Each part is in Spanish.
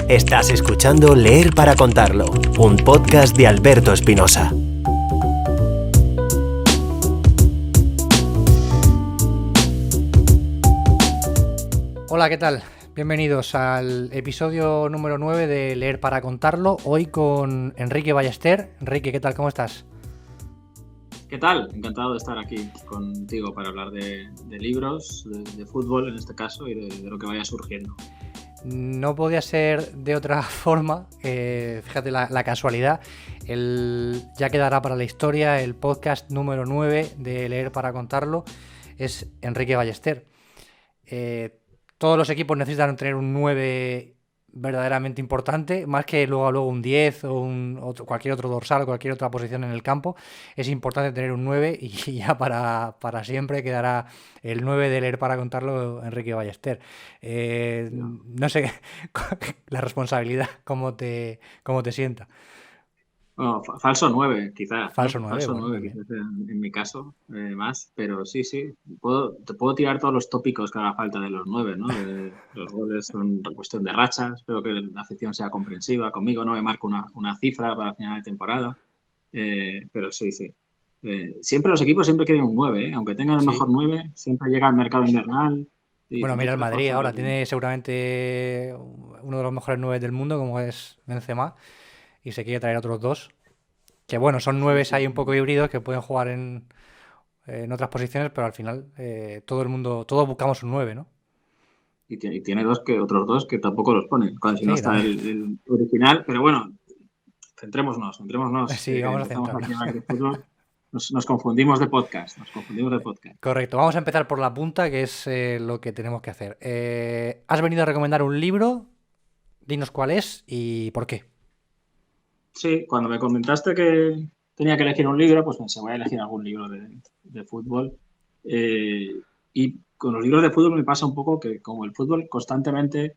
Estás escuchando Leer para contarlo, un podcast de Alberto Espinosa. Hola, ¿qué tal? Bienvenidos al episodio número 9 de Leer para contarlo, hoy con Enrique Ballester. Enrique, ¿qué tal? ¿Cómo estás? ¿Qué tal? Encantado de estar aquí contigo para hablar de libros, de fútbol en este caso y de lo que vaya surgiendo. No podía ser de otra forma, fíjate la casualidad, ya quedará para la historia, el podcast número 9 de Leer para contarlo es Enrique Ballester. Todos los equipos necesitan tener un 9 verdaderamente importante, más que luego un 10 o cualquier otro dorsal o cualquier otra posición en el campo. Es importante tener un 9 y ya para siempre quedará el 9 de Leer para contarlo, Enrique Ballester. No sé la responsabilidad, cómo te sienta. Bueno, falso 9, quizás, ¿no? Falso 9, Falso bueno, 9, también. quizás en mi caso, más, pero sí, te puedo tirar todos los tópicos que haga falta de los 9, ¿no? Los goles son cuestión de rachas, espero que la afición sea comprensiva, conmigo no me marco una cifra para final de temporada, pero sí. Siempre los equipos siempre quieren un 9, ¿eh? Aunque tengan el Sí. mejor 9, siempre llega al mercado invernal y Bueno, dicen, hay mira que el Madrid reforzar ahora, aquí. tiene seguramente uno de los mejores 9 del mundo, como es Benzema, y se quiere traer otros dos. Que bueno, son Sí, 9 sí. ahí un poco híbridos que pueden jugar en otras posiciones, pero al final todo el mundo, todos buscamos un 9, ¿no? Y tiene otros dos que tampoco los ponen, cuando si no Sí, está también. el original. Pero bueno, centrémonos, Sí, que vamos a empezamos centrarnos. aquí a hablar de fútbol. Nos confundimos de podcast, Correcto, vamos a empezar por la punta, que es lo que tenemos que hacer. Has venido a recomendar un libro, dinos cuál es y por qué. Sí, cuando me comentaste que tenía que elegir un libro, pues pensé, voy a elegir algún libro de fútbol. Y con los libros de fútbol me pasa un poco que como el fútbol constantemente,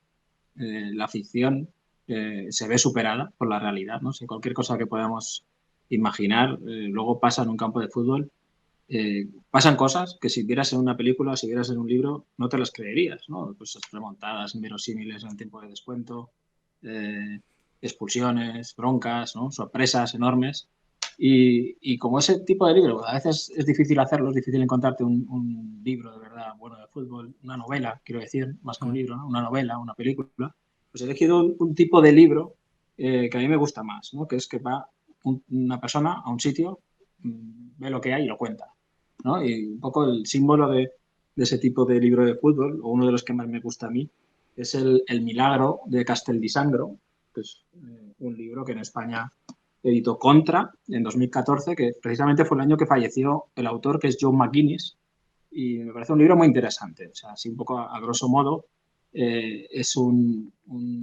la ficción se ve superada por la realidad, ¿no? Si cualquier cosa que podamos imaginar luego pasa en un campo de fútbol, pasan cosas que si vieras en una película, si vieras en un libro, no te las creerías, ¿no? Pues remontadas, inverosímiles en el tiempo de descuento, eh, expulsiones, broncas, ¿no? Sorpresas enormes. Y como ese tipo de libro, a veces es difícil hacerlo, es difícil encontrarte un libro de verdad bueno de fútbol, una novela, quiero decir, más que un libro, ¿no? Una novela, una película. Pues he elegido un tipo de libro que a mí me gusta más, ¿no? Que es que va una persona a un sitio, ve lo que hay y lo cuenta, ¿no? Y un poco el símbolo de ese tipo de libro de fútbol, o uno de los que más me gusta a mí, es el Milagro de Castel di Sangro, que es un libro que en España editó Contra en 2014, que precisamente fue el año que falleció el autor, que es John McGuinness, y me parece un libro muy interesante. O sea, así un poco a grosso modo, es un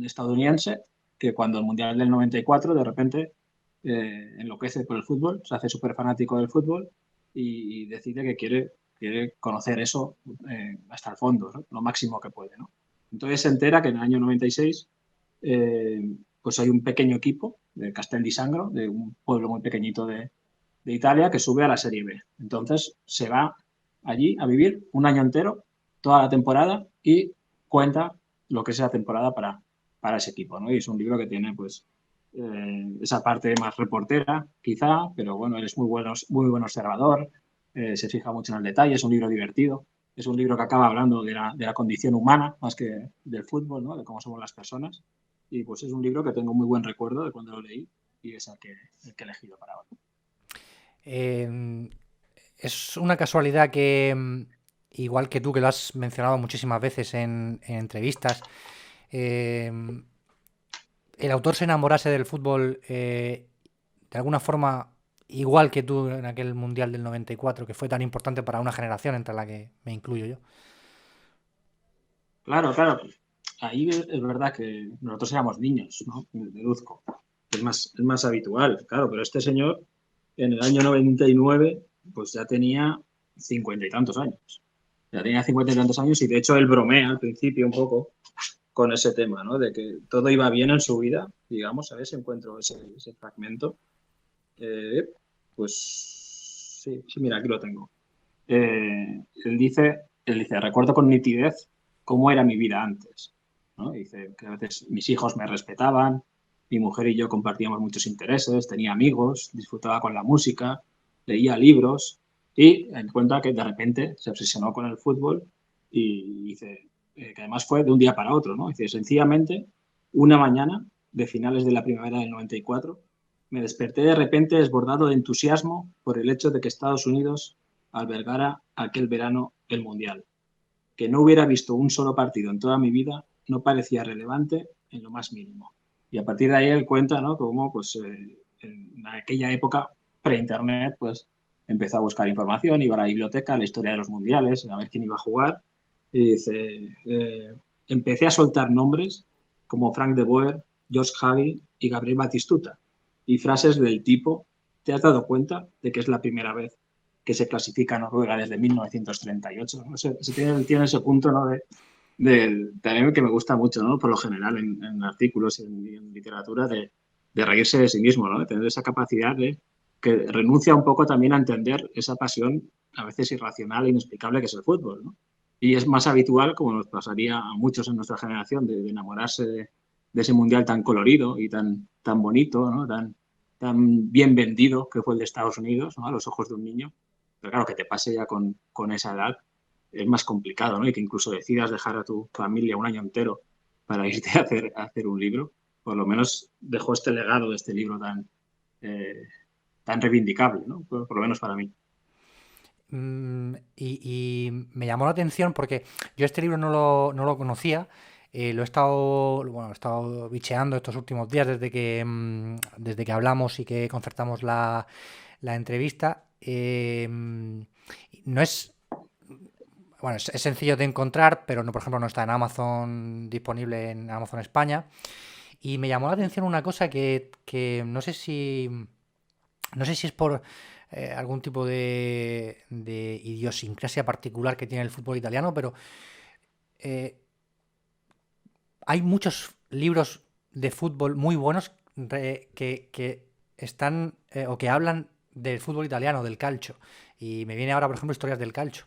estadounidense que cuando el Mundial del 94 de repente enloquece por el fútbol, se hace súper fanático del fútbol y decide que quiere conocer eso hasta el fondo, ¿no? Lo máximo que puede, ¿no? Entonces se entera que en el año 96 pues hay un pequeño equipo de Castel di Sangro, de un pueblo muy pequeñito de Italia, que sube a la Serie B. Entonces se va allí a vivir un año entero, toda la temporada, y cuenta lo que es la temporada para ese equipo, ¿no? Y es un libro que tiene, pues, esa parte más reportera, quizá, pero bueno, él es muy buen observador, se fija mucho en el detalle, es un libro divertido, es un libro que acaba hablando de la condición humana más que del fútbol, ¿no? De cómo somos las personas. Y pues es un libro que tengo muy buen recuerdo de cuando lo leí y es el que he elegido para hoy. Es una casualidad que, igual que tú, que lo has mencionado muchísimas veces en entrevistas, eh, el autor se enamorase del fútbol de alguna forma igual que tú en aquel Mundial del 94, que fue tan importante para una generación entre la que me incluyo yo. Claro. Ahí es verdad que nosotros éramos niños, ¿no? Deduzco. Es más habitual, claro, pero este señor en el año 99 pues ya tenía 50 y tantos años. Ya tenía 50 y tantos años y de hecho él bromea al principio un poco con ese tema, ¿no? De que todo iba bien en su vida, digamos, a ver si encuentro ese fragmento. Eh, pues sí, mira, aquí lo tengo. Él dice, recuerdo con nitidez cómo era mi vida antes. ¿no? Y dice que a veces mis hijos me respetaban, mi mujer y yo compartíamos muchos intereses, tenía amigos, disfrutaba con la música, leía libros y él cuenta que de repente se obsesionó con el fútbol y dice que además fue de un día para otro, ¿no? Dice, sencillamente, una mañana de finales de la primavera del 94, me desperté de repente desbordado de entusiasmo por el hecho de que Estados Unidos albergara aquel verano el Mundial. Que no hubiera visto un solo partido en toda mi vida no parecía relevante en lo más mínimo. Y a partir de ahí él cuenta, ¿no?, cómo pues, en aquella época pre-internet pues, empezó a buscar información, iba a la biblioteca, la historia de los mundiales, a ver quién iba a jugar. Y dice, empecé a soltar nombres como Frank de Boer, Josh Hagi y Gabriel Batistuta. Y frases del tipo, ¿te has dado cuenta de que es la primera vez que se clasifica a Noruega desde 1938? ¿No? Tiene ese punto, ¿no?, también que me gusta mucho, ¿no?, por lo general en artículos y en literatura, de reírse de sí mismo, ¿no?, de tener esa capacidad de que renuncia un poco también a entender esa pasión a veces irracional e inexplicable que es el fútbol, ¿no? Y es más habitual, como nos pasaría a muchos en nuestra generación, de enamorarse de ese mundial tan colorido y tan bonito, ¿no?, tan bien vendido que fue el de Estados Unidos, ¿no?, a los ojos de un niño. Pero claro, que te pase ya con esa edad es más complicado, ¿no? Y que incluso decidas dejar a tu familia un año entero para irte a hacer un libro. Por lo menos dejó este legado de este libro eh, tan reivindicable, ¿no? Por lo menos para mí. Y me llamó la atención porque yo este libro no lo conocía. Lo he estado bicheando estos últimos días desde que hablamos y que concertamos la entrevista. No es, bueno, es sencillo de encontrar, pero no, por ejemplo, no está en Amazon, disponible en Amazon España. Y me llamó la atención una cosa que no sé si es por algún tipo de idiosincrasia particular que tiene el fútbol italiano, pero eh, hay muchos libros de fútbol muy buenos que están o que hablan del fútbol italiano, del calcio. Y me viene ahora, por ejemplo, historias del calcio.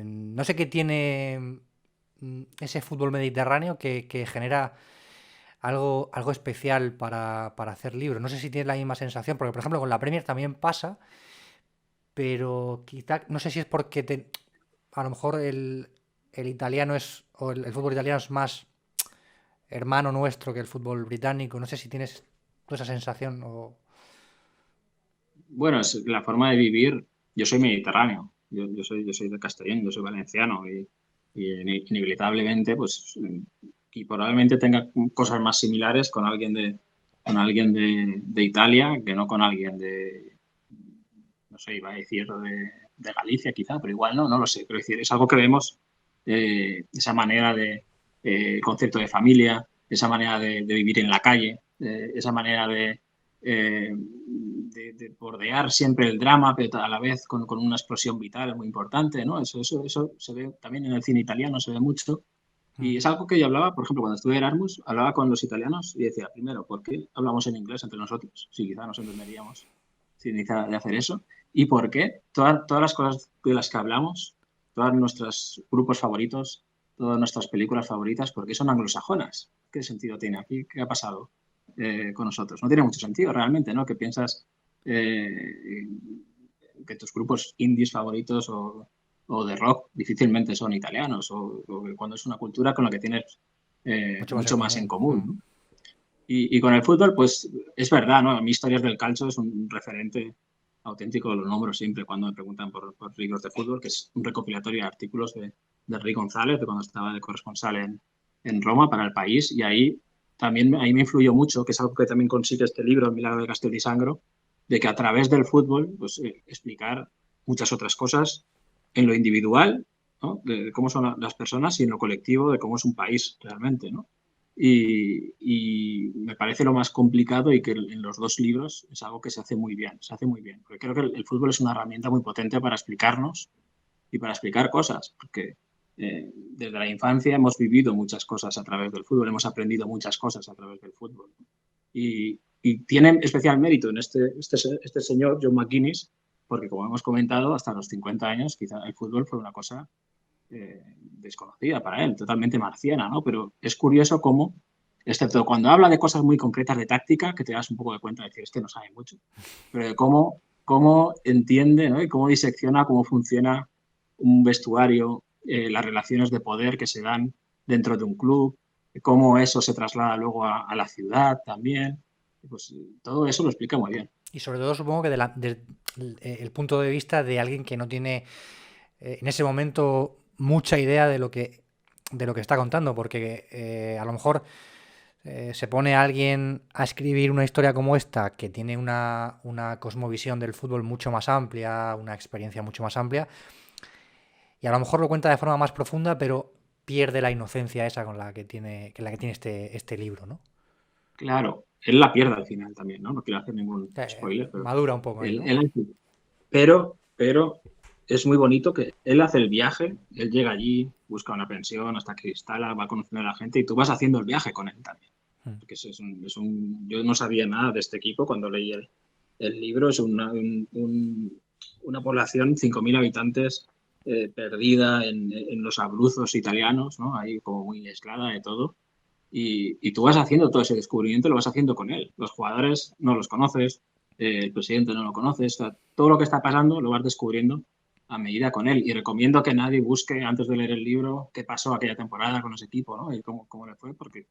No sé qué tiene ese fútbol mediterráneo que genera algo especial para hacer libros. No sé si tienes la misma sensación, porque por ejemplo con la Premier también pasa, pero quizá, no sé si es porque a lo mejor el italiano o el fútbol italiano es más hermano nuestro que el fútbol británico. No sé si tienes tú esa sensación o... Bueno, es la forma de vivir. Yo soy mediterráneo, yo soy de Castellón, yo soy valenciano y inevitablemente, pues, y probablemente tenga cosas más similares con alguien de Italia que no con alguien no sé, iba a decir de Galicia quizá, pero igual no lo sé. Pero decir, es algo que vemos, esa manera el concepto de familia, esa manera de vivir en la calle, esa manera de bordear siempre el drama, pero a la vez con una explosión vital muy importante, ¿no? Eso se ve también en el cine italiano, se ve mucho. Y es algo que yo hablaba, por ejemplo, cuando estuve en Erasmus, hablaba con los italianos y decía, primero, ¿por qué hablamos en inglés entre nosotros? Si quizá nos entenderíamos sin necesidad de hacer eso. ¿Y por qué? Todas las cosas de las que hablamos, todos nuestros grupos favoritos, todas nuestras películas favoritas, ¿por qué son anglosajonas? ¿Qué sentido tiene aquí? ¿Qué ha pasado con nosotros? No tiene mucho sentido realmente, ¿no? Que piensas eh, que tus grupos indies favoritos o de rock difícilmente son italianos o cuando es una cultura con la que tienes Mucho más en mucho más en común. común, ¿no? Y con el fútbol, pues es verdad, ¿no? A mí Historias del Calcio es un referente auténtico, lo nombro siempre cuando me preguntan por libros de fútbol, que es un recopilatorio de artículos de Rey González, de cuando estaba de corresponsal en Roma para El País, y ahí me influyó mucho, que es algo que también consigue este libro, El Milagro de Castel y Sangro, de que a través del fútbol, pues explicar muchas otras cosas en lo individual, ¿no?, de cómo son las personas y en lo colectivo, de cómo es un país realmente, ¿no? Y me parece lo más complicado y que en los dos libros es algo que se hace muy bien, se hace muy bien. Porque creo que el fútbol es una herramienta muy potente para explicarnos y para explicar cosas, porque desde la infancia hemos vivido muchas cosas a través del fútbol, hemos aprendido muchas cosas a través del fútbol. Y tiene especial mérito en este señor, John McGuinness, porque como hemos comentado, hasta los 50 años quizá el fútbol fue una cosa desconocida para él, totalmente marciana, ¿no? Pero es curioso cómo, excepto cuando habla de cosas muy concretas de táctica, que te das un poco de cuenta de decir, este no sabe mucho, pero de cómo entiende, ¿no? Y cómo disecciona cómo funciona un vestuario, las relaciones de poder que se dan dentro de un club, cómo eso se traslada luego a la ciudad también. Pues todo eso lo explica muy bien. Y sobre todo supongo que desde el punto de vista de alguien que no tiene en ese momento mucha idea de lo que está contando, porque a lo mejor se pone a alguien a escribir una historia como esta, que tiene una cosmovisión del fútbol mucho más amplia, una experiencia mucho más amplia, y a lo mejor lo cuenta de forma más profunda, pero pierde la inocencia esa con la que tiene este libro, ¿no? Claro, él la pierde al final también, ¿no? No quiero hacer ningún spoiler, pero Madura un poco ahí, ¿no? pero es muy bonito que él hace el viaje, él llega allí, busca una pensión hasta que instala, va conociendo a la gente y tú vas haciendo el viaje con él también. Porque yo no sabía nada de este equipo cuando leí el libro, es una población, 5.000 habitantes, perdida en los abruzos italianos, ¿no? Ahí como muy aislada de todo. Y tú vas haciendo todo ese descubrimiento, lo vas haciendo con él. Los jugadores no los conoces, el presidente no lo conoces, o sea, todo lo que está pasando lo vas descubriendo a medida con él. Y recomiendo que nadie busque antes de leer el libro qué pasó aquella temporada con ese equipo, ¿no? Y cómo le fue, porque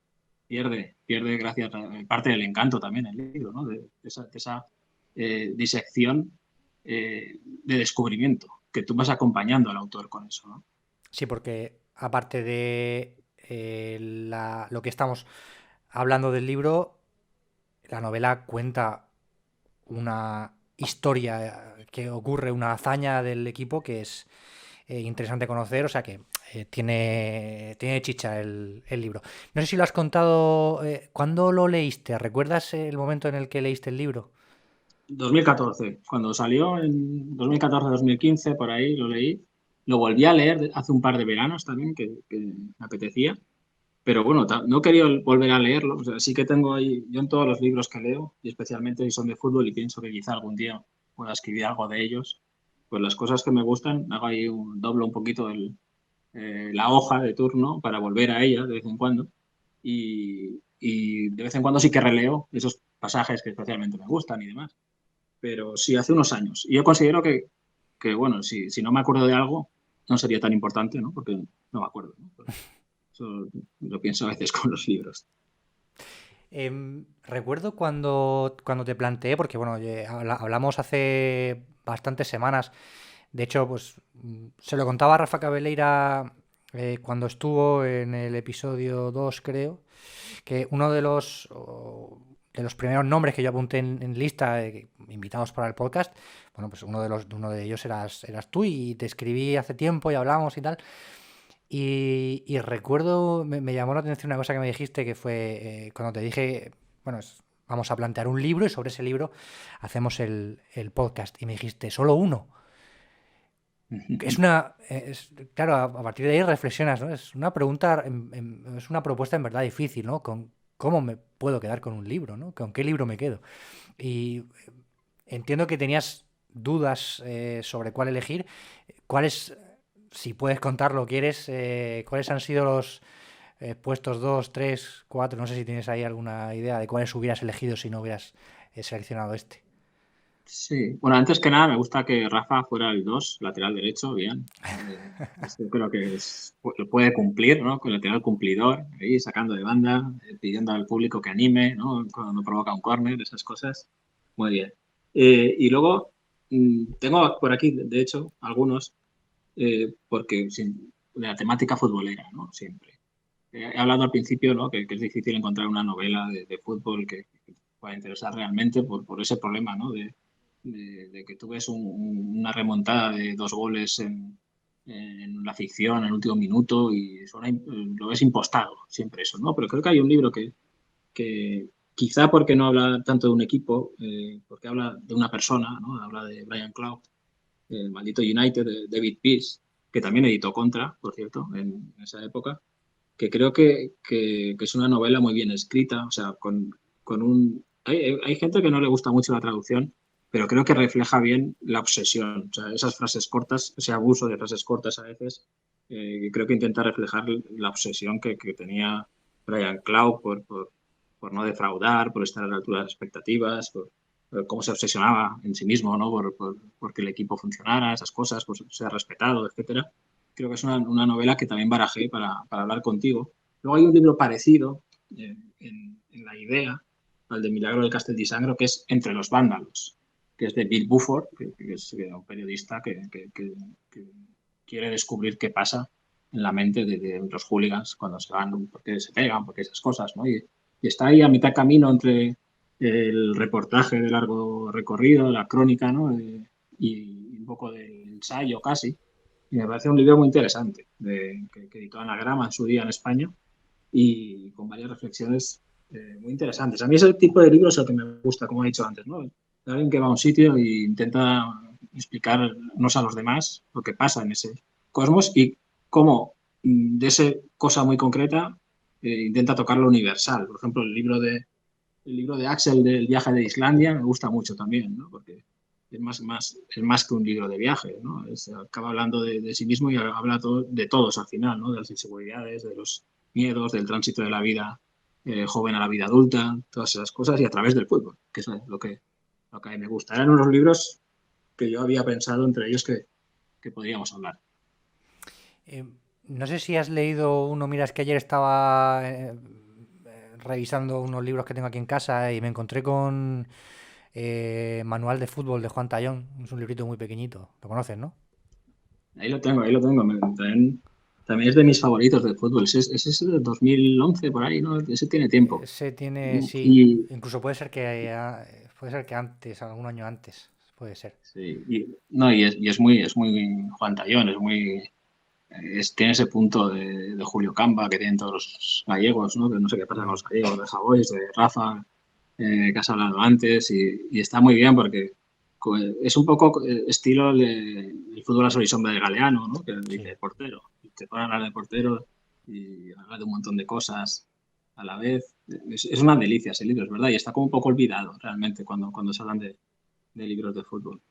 pierde gracias parte del encanto también el libro, ¿no? De esa disección de descubrimiento, que tú vas acompañando al autor con eso, ¿no? Sí, porque aparte de lo que estamos hablando del libro, la novela cuenta una historia que ocurre, una hazaña del equipo que es interesante conocer, o sea que tiene chicha el libro. No sé si lo has contado, ¿cuándo lo leíste? ¿Recuerdas el momento en el que leíste el libro? 2014, cuando salió en 2014-2015, por ahí lo leí. Lo volví a leer hace un par de veranos también, que me apetecía. Pero bueno, no quería volver a leerlo. O sea, sí que tengo ahí, yo en todos los libros que leo, y especialmente si son de fútbol, y pienso que quizá algún día pueda escribir algo de ellos, pues las cosas que me gustan, hago ahí doblo un poquito la hoja de turno para volver a ella de vez en cuando. Y de vez en cuando sí que releo esos pasajes que especialmente me gustan y demás. Pero sí, hace unos años. Y yo considero que bueno, si no me acuerdo de algo, no sería tan importante, ¿no? Porque no me acuerdo, ¿no? Eso lo pienso a veces con los libros. Recuerdo cuando te planteé, porque bueno, hablamos hace bastantes semanas. De hecho, pues se lo contaba a Rafa Cabeleira cuando estuvo en el episodio 2, creo, que uno de los primeros nombres que yo apunté en lista invitados para el podcast, bueno, pues uno de ellos eras tú, y te escribí hace tiempo y hablamos y tal. Y recuerdo, me llamó la atención una cosa que me dijiste, que fue cuando te dije, bueno, vamos a plantear un libro y sobre ese libro hacemos el podcast. Y me dijiste, ¿solo uno? Claro, a partir de ahí reflexionas, ¿no? Es una pregunta, es una propuesta en verdad difícil, ¿no? ¿Cómo me puedo quedar con un libro, ¿no? ¿Con qué libro me quedo? Y entiendo que tenías dudas sobre cuál elegir. ¿Cuáles, si puedes contarlo, quieres, cuáles han sido los puestos 2, 3, 4? No sé si tienes ahí alguna idea de cuáles hubieras elegido si no hubieras seleccionado este. Sí, bueno, antes que nada me gusta que Rafa fuera el 2 lateral derecho, bien. Yo creo que lo puede cumplir, ¿no? Con el lateral cumplidor, ahí sacando de banda, pidiendo al público que anime, ¿no? Cuando provoca un córner, esas cosas. Muy bien. Y luego tengo por aquí, de hecho, algunos, porque de la temática futbolera, ¿no? Siempre. He hablado al principio, ¿no? Que es difícil encontrar una novela de fútbol que pueda interesar realmente por ese problema, ¿no? De que tú ves una remontada de 2 goles en la ficción en el último minuto y lo ves impostado, siempre eso, ¿no? Pero creo que hay un libro que quizá porque no habla tanto de un equipo, porque habla de una persona, ¿no? Habla de Brian Clough, el maldito United, de David Pearce, que también editó Contra, por cierto, en esa época, que creo que es una novela muy bien escrita, o sea, con un... Hay gente que no le gusta mucho la traducción, pero creo que refleja bien la obsesión, o sea, esas frases cortas, ese abuso de frases cortas a veces, Creo que intenta reflejar la obsesión que tenía Brian Clough por no defraudar, por estar a la altura de las expectativas, por cómo se obsesionaba en sí mismo, ¿no? Por que el equipo funcionara, esas cosas, por ser respetado, etcétera. Creo que es una novela que también barajé para hablar contigo. Luego hay un libro parecido en la idea al de Milagro del Castel di Sangro, que es Entre los vándalos, que es de Bill Buford, que es un periodista que quiere descubrir qué pasa en la mente de los hooligans cuando se van, por qué se pegan, por qué esas cosas, ¿no? Y está ahí a mitad camino entre el reportaje de largo recorrido, la crónica, ¿no? Y un poco del ensayo casi. Y me parece un libro muy interesante, que editó Anagrama en su día en España y con varias reflexiones muy interesantes. A mí ese tipo de libros es el que me gusta, como he dicho antes, ¿no? De alguien que va a un sitio e intenta explicarnos a los demás lo que pasa en ese cosmos y cómo de esa cosa muy concreta intenta tocar lo universal. Por ejemplo, el libro de Axel del viaje de Islandia me gusta mucho también, ¿no? Porque es más que un libro de viaje, ¿no? Acaba hablando de sí mismo y habla de todos al final, ¿no? De las inseguridades, de los miedos, del tránsito de la vida joven a la vida adulta, todas esas cosas y a través del fútbol, que es lo que a mí me gusta. Eran unos libros que yo había pensado entre ellos que podríamos hablar. Eh, no sé si has leído uno, mira, es que ayer estaba revisando unos libros que tengo aquí en casa y me encontré con Manual de Fútbol de Juan Tayón. Es un librito muy pequeñito. Lo conoces, ¿no? Ahí lo tengo, ahí lo tengo. También es de mis favoritos del fútbol. Ese es de 2011 por ahí, ¿no? Ese tiene tiempo. Ese tiene, sí, Y, incluso puede ser que antes, algún año antes, puede ser. sí, no, es muy Juan Tayón, tiene ese punto de Julio Camba que tienen todos los gallegos, ¿no? Que no sé qué pasa con los gallegos, de Javois, de Rafa, que has hablado antes, y está muy bien porque es un poco estilo el fútbol a sol y sombra de Galeano, ¿no? Que Sí. dice portero, y te ponen a hablar de portero y habla de un montón de cosas a la vez. Es una delicia ese libro, es verdad, y está como un poco olvidado realmente cuando se hablan de libros de fútbol.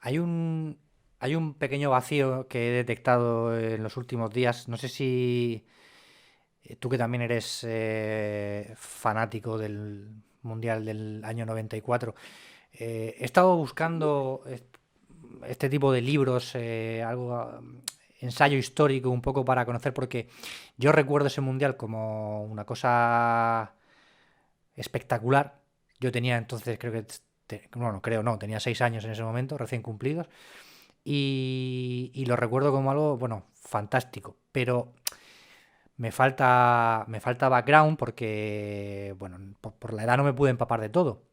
Hay un, hay un pequeño vacío que he detectado en los últimos días. No sé si tú que también eres fanático del Mundial del año 94. He estado buscando este tipo de libros, ensayo histórico un poco para conocer, porque yo recuerdo ese mundial como una cosa espectacular. Yo tenía entonces, creo que, bueno, creo no, tenía 6 años en ese momento, recién cumplidos, y lo recuerdo como algo, bueno, fantástico, pero me falta background porque, bueno, por la edad no me pude empapar de todo.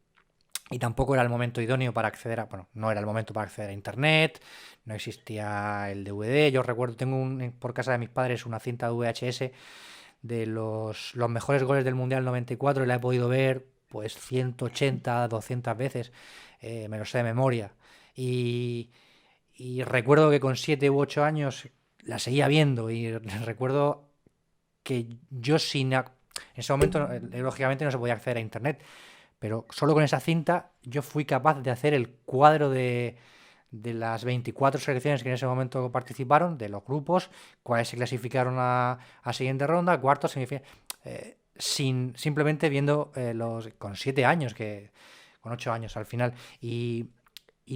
Y tampoco era el momento idóneo para acceder a, bueno, no era el momento para acceder a internet, no existía el DVD. Yo recuerdo, tengo por casa de mis padres una cinta de VHS de los mejores goles del Mundial 94 y la he podido ver pues 180, 200 veces, me lo sé de memoria. Y, y recuerdo que con 7 u 8 años la seguía viendo y recuerdo que yo en ese momento, lógicamente no se podía acceder a internet, pero solo con esa cinta yo fui capaz de hacer el cuadro de las 24 selecciones que en ese momento participaron, de los grupos, cuáles se clasificaron a siguiente ronda, cuartos, semifinales, simplemente viendo con 7 años, con 8 años al final. Y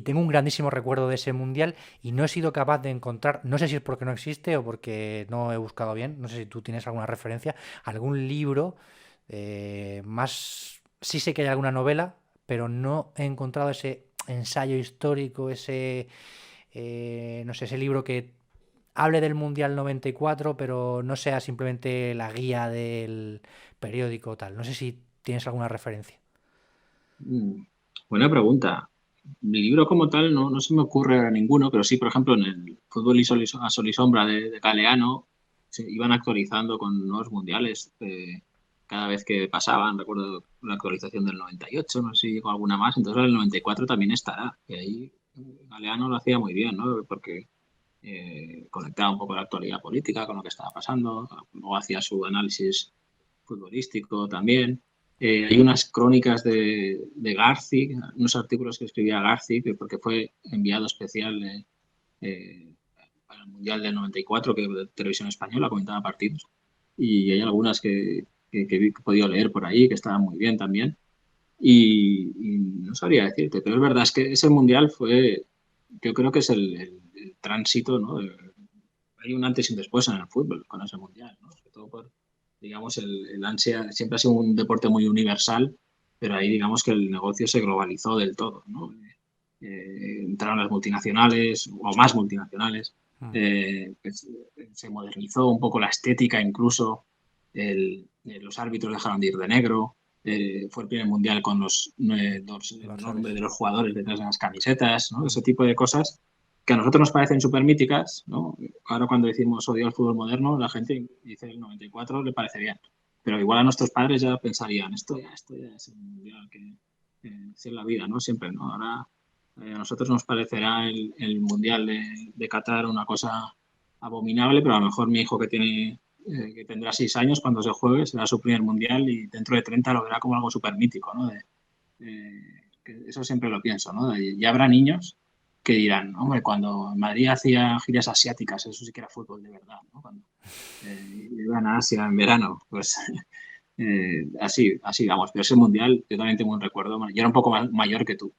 tengo un grandísimo recuerdo de ese mundial y no he sido capaz de encontrar, no sé si es porque no existe o porque no he buscado bien, no sé si tú tienes alguna referencia, algún libro más. Sí sé que hay alguna novela, pero no he encontrado ese ensayo histórico, no sé, ese libro que hable del Mundial 94, pero no sea simplemente la guía del periódico o tal. No sé si tienes alguna referencia. Mm, Buena pregunta. Mi libro como tal no se me ocurre ninguno, pero sí, por ejemplo, en el Fútbol a Sol y Sombra de Galeano se iban actualizando con nuevos mundiales cada vez que pasaban. Recuerdo la actualización del 98, no sé si llegó alguna más, entonces el 94 también estará. Y ahí Galeano lo hacía muy bien, ¿no? Porque conectaba un poco la actualidad política con lo que estaba pasando, luego hacía su análisis futbolístico también. Hay unas crónicas de Garci, unos artículos que escribía Garci, porque fue enviado especial eh, para el Mundial del 94, que Televisión Española comentaba partidos, y hay algunas que he podido leer por ahí, que estaban muy bien también, y no sabría decirte, pero es verdad, es que ese Mundial fue, yo creo que es el tránsito, ¿no? Hay un antes y un después en el fútbol con ese Mundial, ¿no? Sobre todo por, digamos, el ansia, siempre ha sido un deporte muy universal, pero ahí digamos que el negocio se globalizó del todo, ¿no? Entraron las multinacionales o más multinacionales, pues, se modernizó un poco la estética, incluso los árbitros dejaron de ir de negro, fue el primer mundial con los nombres de los jugadores detrás de las camisetas, ¿no? Ese tipo de cosas que a nosotros nos parecen súper míticas, ¿no? Ahora cuando decimos odio al fútbol moderno, la gente dice el 94 le parece bien, pero igual a nuestros padres ya pensarían, esto ya es el mundial que es en la vida, ¿no? Siempre, ¿no? Ahora a nosotros nos parecerá el mundial de Qatar una cosa abominable, pero a lo mejor mi hijo que tendrá 6 años cuando se juegue será su primer mundial y dentro de 30 lo verá como algo súper mítico, ¿no? Que eso siempre lo pienso, ¿no? Ya habrá niños que dirán, hombre, cuando Madrid hacía giras asiáticas, eso sí que era fútbol de verdad, ¿no? Cuando iban a Asia en verano, pues así vamos. Pero ese mundial, yo también tengo un recuerdo, yo era un poco mayor que tú.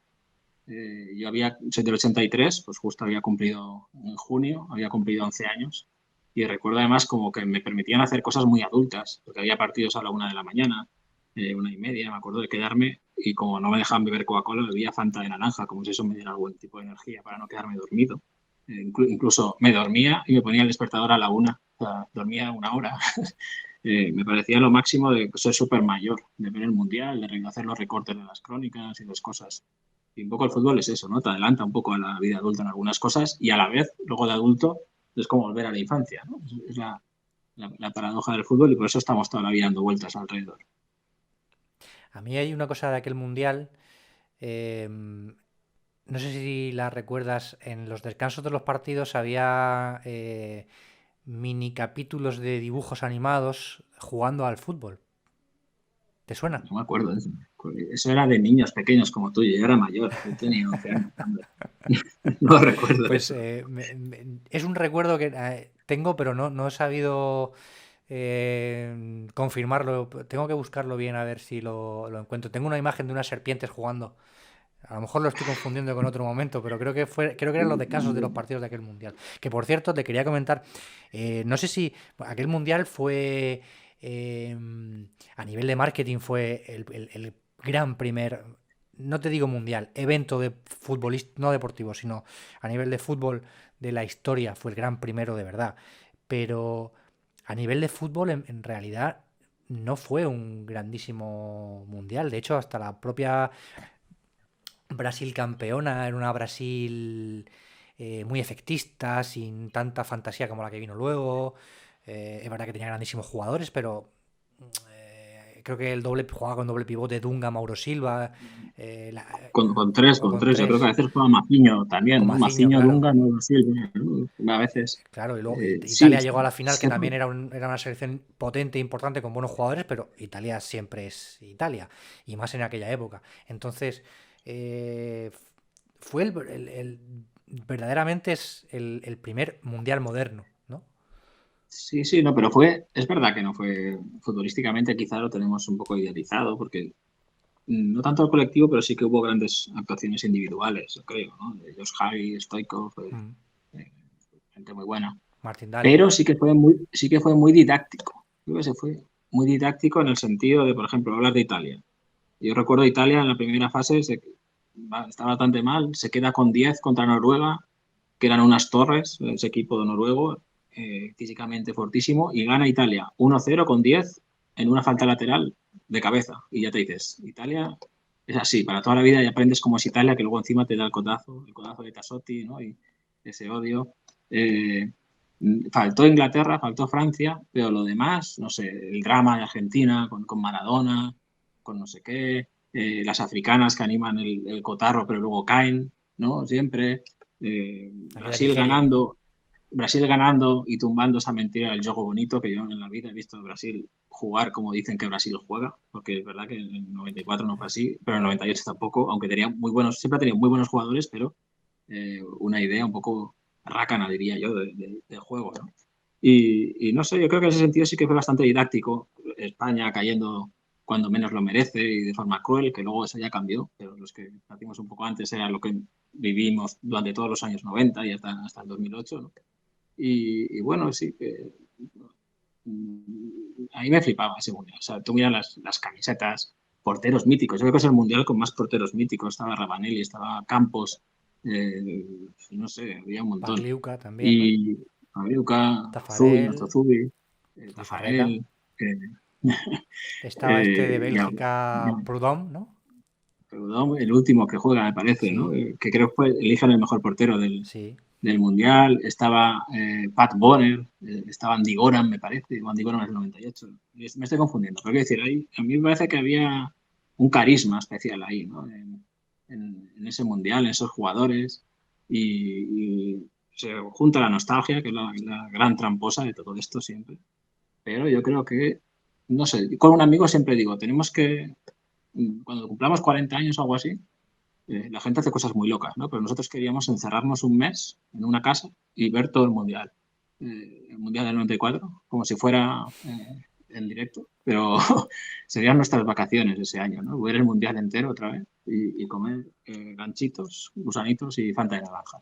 Soy del 83, pues justo había cumplido en junio, había cumplido 11 años y recuerdo además como que me permitían hacer cosas muy adultas, porque había partidos a la 1 de la mañana, 1:30, me acuerdo de quedarme y como no me dejaban beber Coca-Cola, bebía Fanta de naranja, como si eso me diera algún tipo de energía para no quedarme dormido. Incluso me dormía y me ponía el despertador a la 1, o sea, dormía 1 hora. Me parecía lo máximo de ser súper mayor, de ver el mundial, de hacer los recortes de las crónicas y las cosas. Y un poco el fútbol es eso, ¿no? Te adelanta un poco a la vida adulta en algunas cosas y a la vez, luego de adulto, es como volver a la infancia, ¿no? Es la paradoja del fútbol y por eso estamos toda la vida dando vueltas alrededor. A mí hay una cosa de aquel mundial, no sé si la recuerdas, en los descansos de los partidos había mini capítulos de dibujos animados jugando al fútbol. ¿Te suena? No me acuerdo de eso. Eso era de niños pequeños como tú, yo era mayor, yo tenía 11 años. Hombre. No recuerdo Pues eso. es un recuerdo que tengo, pero no he sabido confirmarlo. Tengo que buscarlo bien a ver si lo encuentro. Tengo una imagen de unas serpientes jugando. A lo mejor lo estoy confundiendo con otro momento, pero creo que eran los descansos de los partidos de aquel mundial. Que por cierto, te quería comentar, no sé si aquel mundial fue, a nivel de marketing, fue el gran primer, no te digo mundial, evento de futbolista, no deportivo, sino a nivel de fútbol de la historia, fue el gran primero de verdad. Pero a nivel de fútbol, en realidad, no fue un grandísimo mundial. De hecho, hasta la propia Brasil campeona, era una Brasil muy efectista, sin tanta fantasía como la que vino luego. Es verdad que tenía grandísimos jugadores, pero creo que el doble jugaba con doble pivote Dunga, Mauro Silva, Con tres, o con con tres. Yo creo que a tres, veces juega Maciño con también, ¿no? Maciño, Maciño, claro. Dunga, no Silva, ¿no? A veces. Claro, y luego Sí, Italia llegó a la final, que siempre. también era una selección potente e importante con buenos jugadores, pero Italia siempre es Italia, y más en aquella época. Entonces, eh, fue verdaderamente es el primer mundial moderno, ¿no? Sí, sí, no, pero es verdad que no fue futbolísticamente, quizá lo tenemos un poco idealizado, porque no tanto el colectivo, pero sí que hubo grandes actuaciones individuales, yo creo, ¿no? De Josh Harry, Stoichkov, Mm. eh, gente muy buena. Martín Dali. Pero sí que fue muy didáctico. Creo que se fue muy didáctico en el sentido de, por ejemplo, hablar de Italia. Yo recuerdo Italia en la primera fase, está bastante mal, se queda con 10 contra Noruega, que eran unas torres, ese equipo noruego, físicamente fortísimo, y gana Italia 1-0 con 10 en una falta lateral de cabeza. Y ya te dices, Italia es así, para toda la vida y aprendes cómo es Italia, que luego encima te da el codazo de Tassotti, ¿no? Y ese odio. Eh, Faltó Inglaterra, faltó Francia, pero lo demás, no sé, el drama de Argentina con Maradona, con no sé qué, las africanas que animan el cotarro pero luego caen, ¿no? Siempre. Aquella Nigeria. Brasil ganando y tumbando esa mentira del juego bonito que yo en la vida he visto a Brasil jugar como dicen que Brasil juega, porque es verdad que en el 94 no fue así, pero en el 98 tampoco, aunque tenía muy buenos, siempre ha tenido muy buenos jugadores, pero una idea un poco rácana, diría yo, de juego, ¿no? Y no sé, yo creo que en ese sentido sí que fue bastante didáctico. España cayendo cuando menos lo merece y de forma cruel, que luego eso ya cambió, pero los que nacimos un poco antes era lo que vivimos durante todos los años 90 y hasta el 2008, ¿no? Y bueno, sí, a mí me flipaba ese mundial. O sea, tú miras las camisetas, porteros míticos. Yo creo que es el mundial con más porteros míticos. Estaba Ravanelli, estaba Campos, no sé, había un montón. Pagliuca también, ¿no? Y Pagliuca, Zubi, Tafarel, nuestro Zubi, Zubizarreta. Tafarel, Estaba este de y Bélgica, Prudhomme, ¿no? el último que juega, me parece, ¿no? Sí, Que creo que fue, eligen el mejor portero sí. del Mundial. Estaba Pat Bonner, estaba Andy Goran, me parece. Andy Goran es el 98. Me estoy confundiendo. Pero quiero decir, ahí, a mí me parece que había un carisma especial ahí, ¿no? En ese Mundial, en esos jugadores. Y se junta la nostalgia, que es la gran tramposa de todo esto siempre. Pero yo creo que, no sé, con un amigo siempre digo, tenemos que, cuando cumplamos 40 años o algo así, la gente hace cosas muy locas, ¿no? Pero nosotros queríamos encerrarnos un mes en una casa y ver todo el Mundial. El Mundial del 94, como si fuera en directo, pero serían nuestras vacaciones ese año, ¿no? Ver el Mundial entero otra vez y comer ganchitos, gusanitos y Fanta de naranja.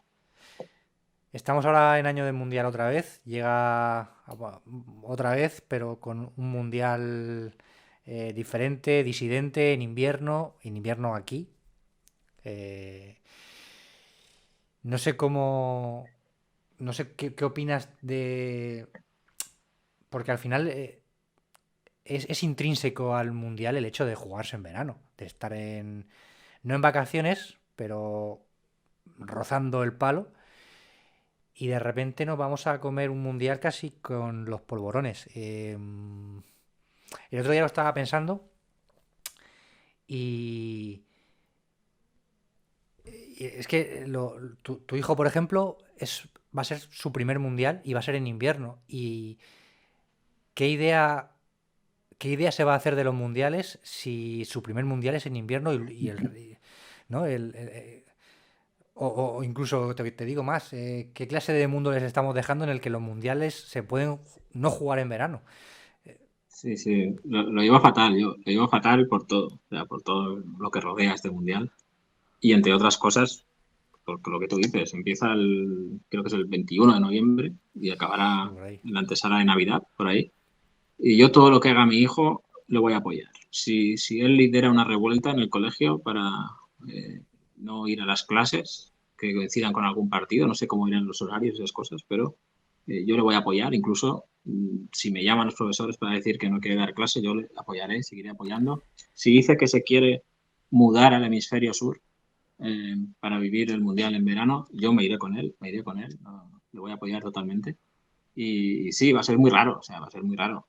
Estamos ahora en año de mundial otra vez. Otra vez, pero con un mundial diferente, disidente, en invierno aquí. Eh, no sé cómo. No sé qué opinas de. Porque al final es intrínseco al mundial el hecho de jugarse en verano, de estar en. No en vacaciones, pero rozando el palo. Y de repente nos vamos a comer un mundial casi con los polvorones. El otro día lo estaba pensando y, y es que tu hijo, por ejemplo, va a ser su primer mundial y va a ser en invierno. ¿Y qué idea, qué idea se va a hacer de los mundiales si su primer mundial es en invierno ¿no? O incluso te digo más, ¿qué clase de mundo les estamos dejando en el que los mundiales se pueden no jugar en verano? Sí, sí, lo llevo fatal, yo lo llevo fatal por todo, o sea, por todo lo que rodea este mundial. Y entre otras cosas, por lo que tú dices, empieza creo que es el 21 de noviembre y Sí, acabará por ahí. en la antesala de Navidad, por ahí. Y yo todo lo que haga mi hijo lo voy a apoyar. Si él lidera una revuelta en el colegio para eh, no ir a las clases que coincidan con algún partido, no sé cómo irán los horarios y esas cosas, pero yo le voy a apoyar. Incluso si me llaman los profesores para decir que no quiere dar clase, yo le apoyaré, seguiré apoyando. Si dice que se quiere mudar al hemisferio sur para vivir el mundial en verano, yo me iré con él, no, le voy a apoyar totalmente. Y sí, va a ser muy raro, o sea, va a ser muy raro.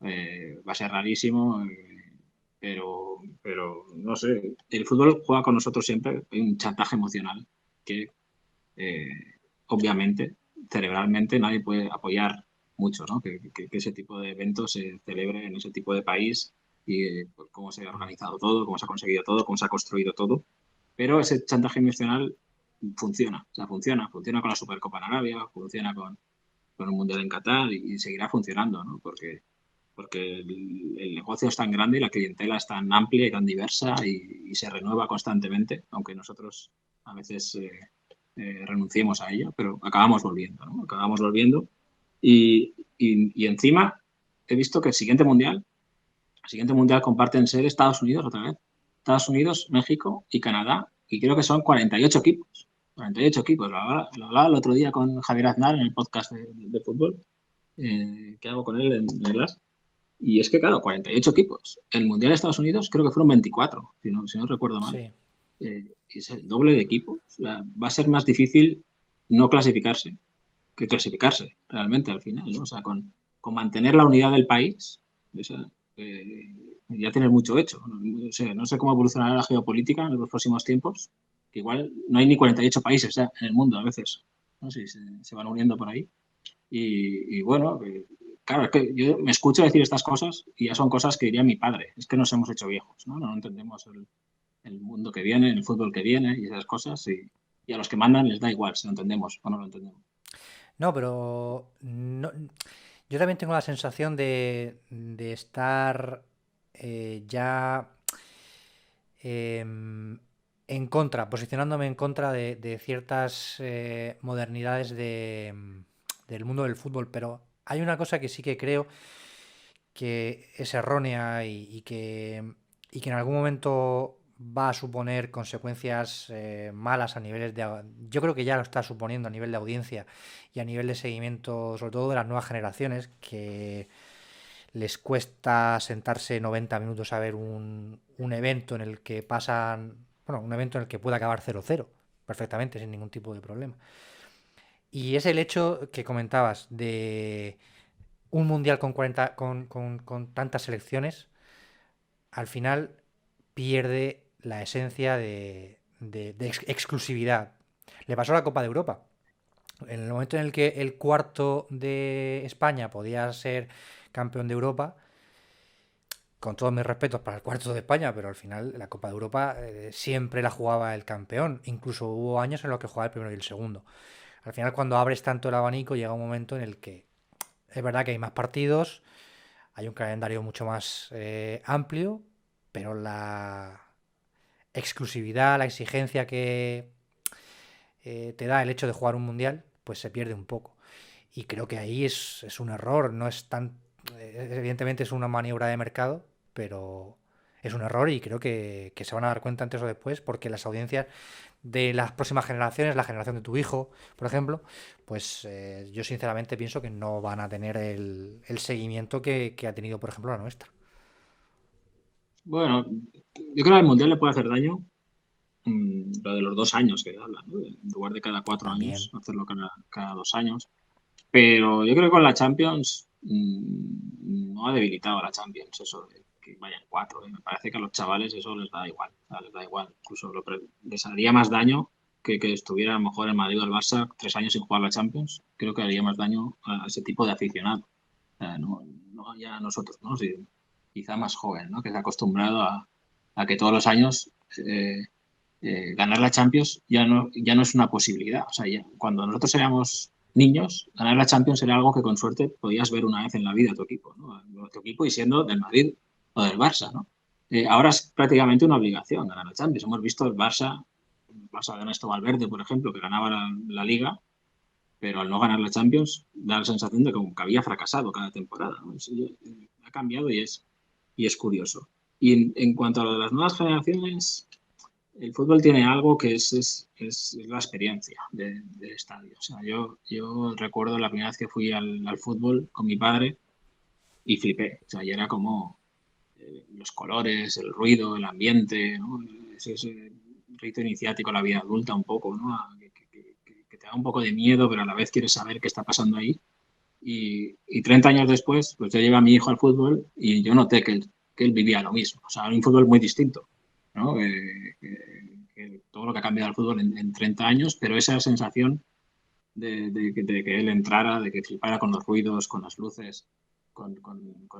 Va a ser rarísimo, pero no sé. El fútbol juega con nosotros siempre. Hay un chantaje emocional que eh, obviamente, cerebralmente, nadie puede apoyar mucho, ¿no? Que ese tipo de eventos se celebre en ese tipo de país y pues, cómo se ha organizado todo, cómo se ha conseguido todo, cómo se ha construido todo. Pero ese chantaje emocional funciona, o sea, funciona con la Supercopa en Arabia, funciona con un Mundial en Qatar y seguirá funcionando, ¿no? Porque el negocio es tan grande y la clientela es tan amplia y tan diversa y se renueva constantemente, aunque nosotros a veces renunciemos a ella, pero acabamos volviendo, ¿no? Acabamos volviendo y encima he visto que el siguiente mundial comparten ser Estados Unidos otra vez. Estados Unidos, México y Canadá, y creo que son 48 equipos. 48 equipos. Lo hablaba el otro día con Javier Aznar en el podcast de fútbol que hago con él en Glass. Y es que, claro, 48 equipos. El Mundial de Estados Unidos creo que fueron 24, si no recuerdo mal. Sí. Es el doble de equipos. O sea, va a ser más difícil no clasificarse que clasificarse, realmente, al final, ¿no? O sea, con mantener la unidad del país, esa, ya tienes mucho hecho. No sé cómo evolucionará la geopolítica en los próximos tiempos, que igual no hay ni 48 países ya en el mundo a veces, ¿no? Si se van uniendo por ahí. Y bueno, claro, es que yo me escucho decir estas cosas y ya son cosas que diría mi padre. Es que nos hemos hecho viejos, ¿no? No entendemos el mundo que viene, el fútbol que viene y esas cosas. Y a los que mandan les da igual si lo entendemos o no lo entendemos. No, pero yo también tengo la sensación de estar ya en contra, posicionándome en contra de ciertas modernidades del mundo del fútbol, pero hay una cosa que sí que creo que es errónea y que en algún momento va a suponer consecuencias malas a niveles yo creo que ya lo está suponiendo a nivel de audiencia y a nivel de seguimiento, sobre todo de las nuevas generaciones, que les cuesta sentarse 90 minutos a ver un evento en el que pasan, bueno, un evento en el que puede acabar 0-0 perfectamente, sin ningún tipo de problema. Y es el hecho que comentabas de un mundial con 40, con tantas selecciones, al final pierde la esencia de exclusividad. Le pasó a la Copa de Europa. En el momento en el que el cuarto de España podía ser campeón de Europa, con todos mis respetos para el cuarto de España, pero al final la Copa de Europa siempre la jugaba el campeón. Incluso hubo años en los que jugaba el primero y el segundo. Al final, cuando abres tanto el abanico, llega un momento en el que es verdad que hay más partidos, hay un calendario mucho más amplio, pero la exclusividad, la exigencia que te da el hecho de jugar un mundial, pues se pierde un poco. Y creo que ahí es un error, no es tan... evidentemente es una maniobra de mercado, pero es un error y creo que se van a dar cuenta antes o después porque las audiencias de las próximas generaciones, la generación de tu hijo, por ejemplo, pues yo sinceramente pienso que no van a tener el seguimiento que ha tenido, por ejemplo, la nuestra. Bueno, yo creo que al Mundial le puede hacer daño lo de los 2 años que hablan, ¿no? En lugar de cada 4 años, También. hacerlo cada 2 años. Pero yo creo que con la Champions no ha debilitado a la Champions eso de que vayan cuatro. Me parece que a los chavales eso les da igual. O sea, les da igual. Incluso les haría más daño que estuviera a lo mejor el Madrid o el Barça 3 años sin jugar la Champions. Creo que haría más daño a ese tipo de aficionado. O sea, no ya a nosotros, ¿no? Sí, quizá más joven, ¿no? Que se ha acostumbrado a que todos los años ganar la Champions ya no es una posibilidad. O sea, cuando nosotros éramos niños, ganar la Champions era algo que con suerte podías ver una vez en la vida a tu equipo, ¿no? A tu equipo y siendo del Madrid o del Barça, ¿no? Ahora es prácticamente una obligación ganar la Champions. Hemos visto el Barça de Ernesto Valverde, por ejemplo, que ganaba la Liga, pero al no ganar la Champions da la sensación de que había fracasado cada temporada, ¿no? Ha cambiado y es curioso. Y en cuanto a lo de las nuevas generaciones, el fútbol tiene algo que es la experiencia del estadio. O sea, yo recuerdo la primera vez que fui al fútbol con mi padre y flipé. O sea, y era como los colores, el ruido, el ambiente, ¿no? Ese rito iniciático a la vida adulta un poco, ¿no? Que te da un poco de miedo, pero a la vez quieres saber qué está pasando ahí. Y 30 años después, pues yo llevé a mi hijo al fútbol y yo noté que él vivía lo mismo. O sea, un fútbol muy distinto, ¿no? Que todo lo que ha cambiado el fútbol en 30 años, pero esa sensación de que él entrara, de que flipara con los ruidos, con las luces, con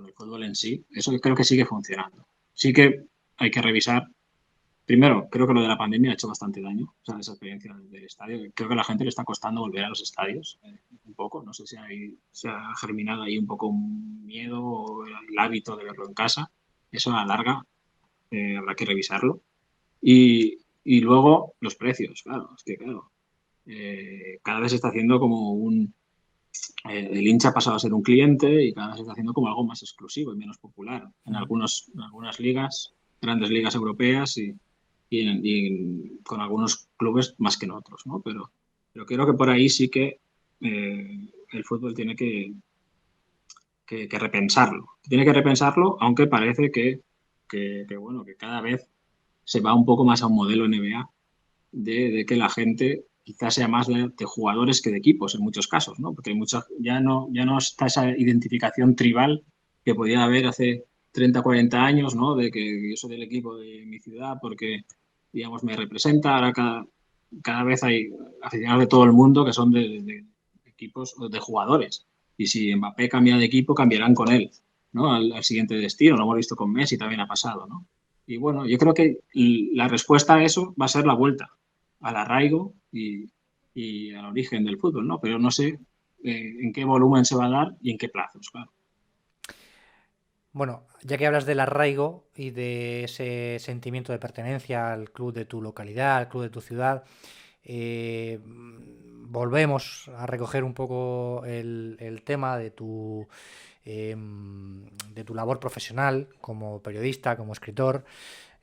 el fútbol en sí, eso creo que sigue funcionando. Sí que hay que revisar. Primero, creo que lo de la pandemia ha hecho bastante daño, o sea, esa experiencia del estadio. Creo que a la gente le está costando volver a los estadios un poco. No sé si se ha germinado ahí un poco un miedo o el hábito de verlo en casa. Eso a la larga habrá que revisarlo. Y luego los precios, claro, es que claro, cada vez se está haciendo como el hincha ha pasado a ser un cliente y cada vez se está haciendo como algo más exclusivo y menos popular en algunas ligas, grandes ligas europeas con algunos clubes más que en otros, ¿no? Pero creo que por ahí sí que el fútbol tiene que repensarlo. Tiene que repensarlo, aunque parece bueno, que cada vez se va un poco más a un modelo NBA de que la gente quizás sea más de jugadores que de equipos en muchos casos, ¿no? Porque hay ya no está esa identificación tribal que podía haber hace 30 40 años, ¿no? De que yo soy del equipo de mi ciudad porque, digamos, me representa. Ahora cada vez hay aficionados de todo el mundo que son de equipos o de jugadores. Y si Mbappé cambia de equipo, cambiarán con él, ¿no? Al siguiente destino. Lo hemos visto con Messi, también ha pasado, ¿no? Y bueno, yo creo que la respuesta a eso va a ser la vuelta al arraigo y al origen del fútbol, ¿no? Pero no sé en qué volumen se va a dar y en qué plazos, claro. Bueno, ya que hablas del arraigo y de ese sentimiento de pertenencia al club de tu localidad, al club de tu ciudad, volvemos a recoger un poco el tema de tu labor profesional como periodista, como escritor,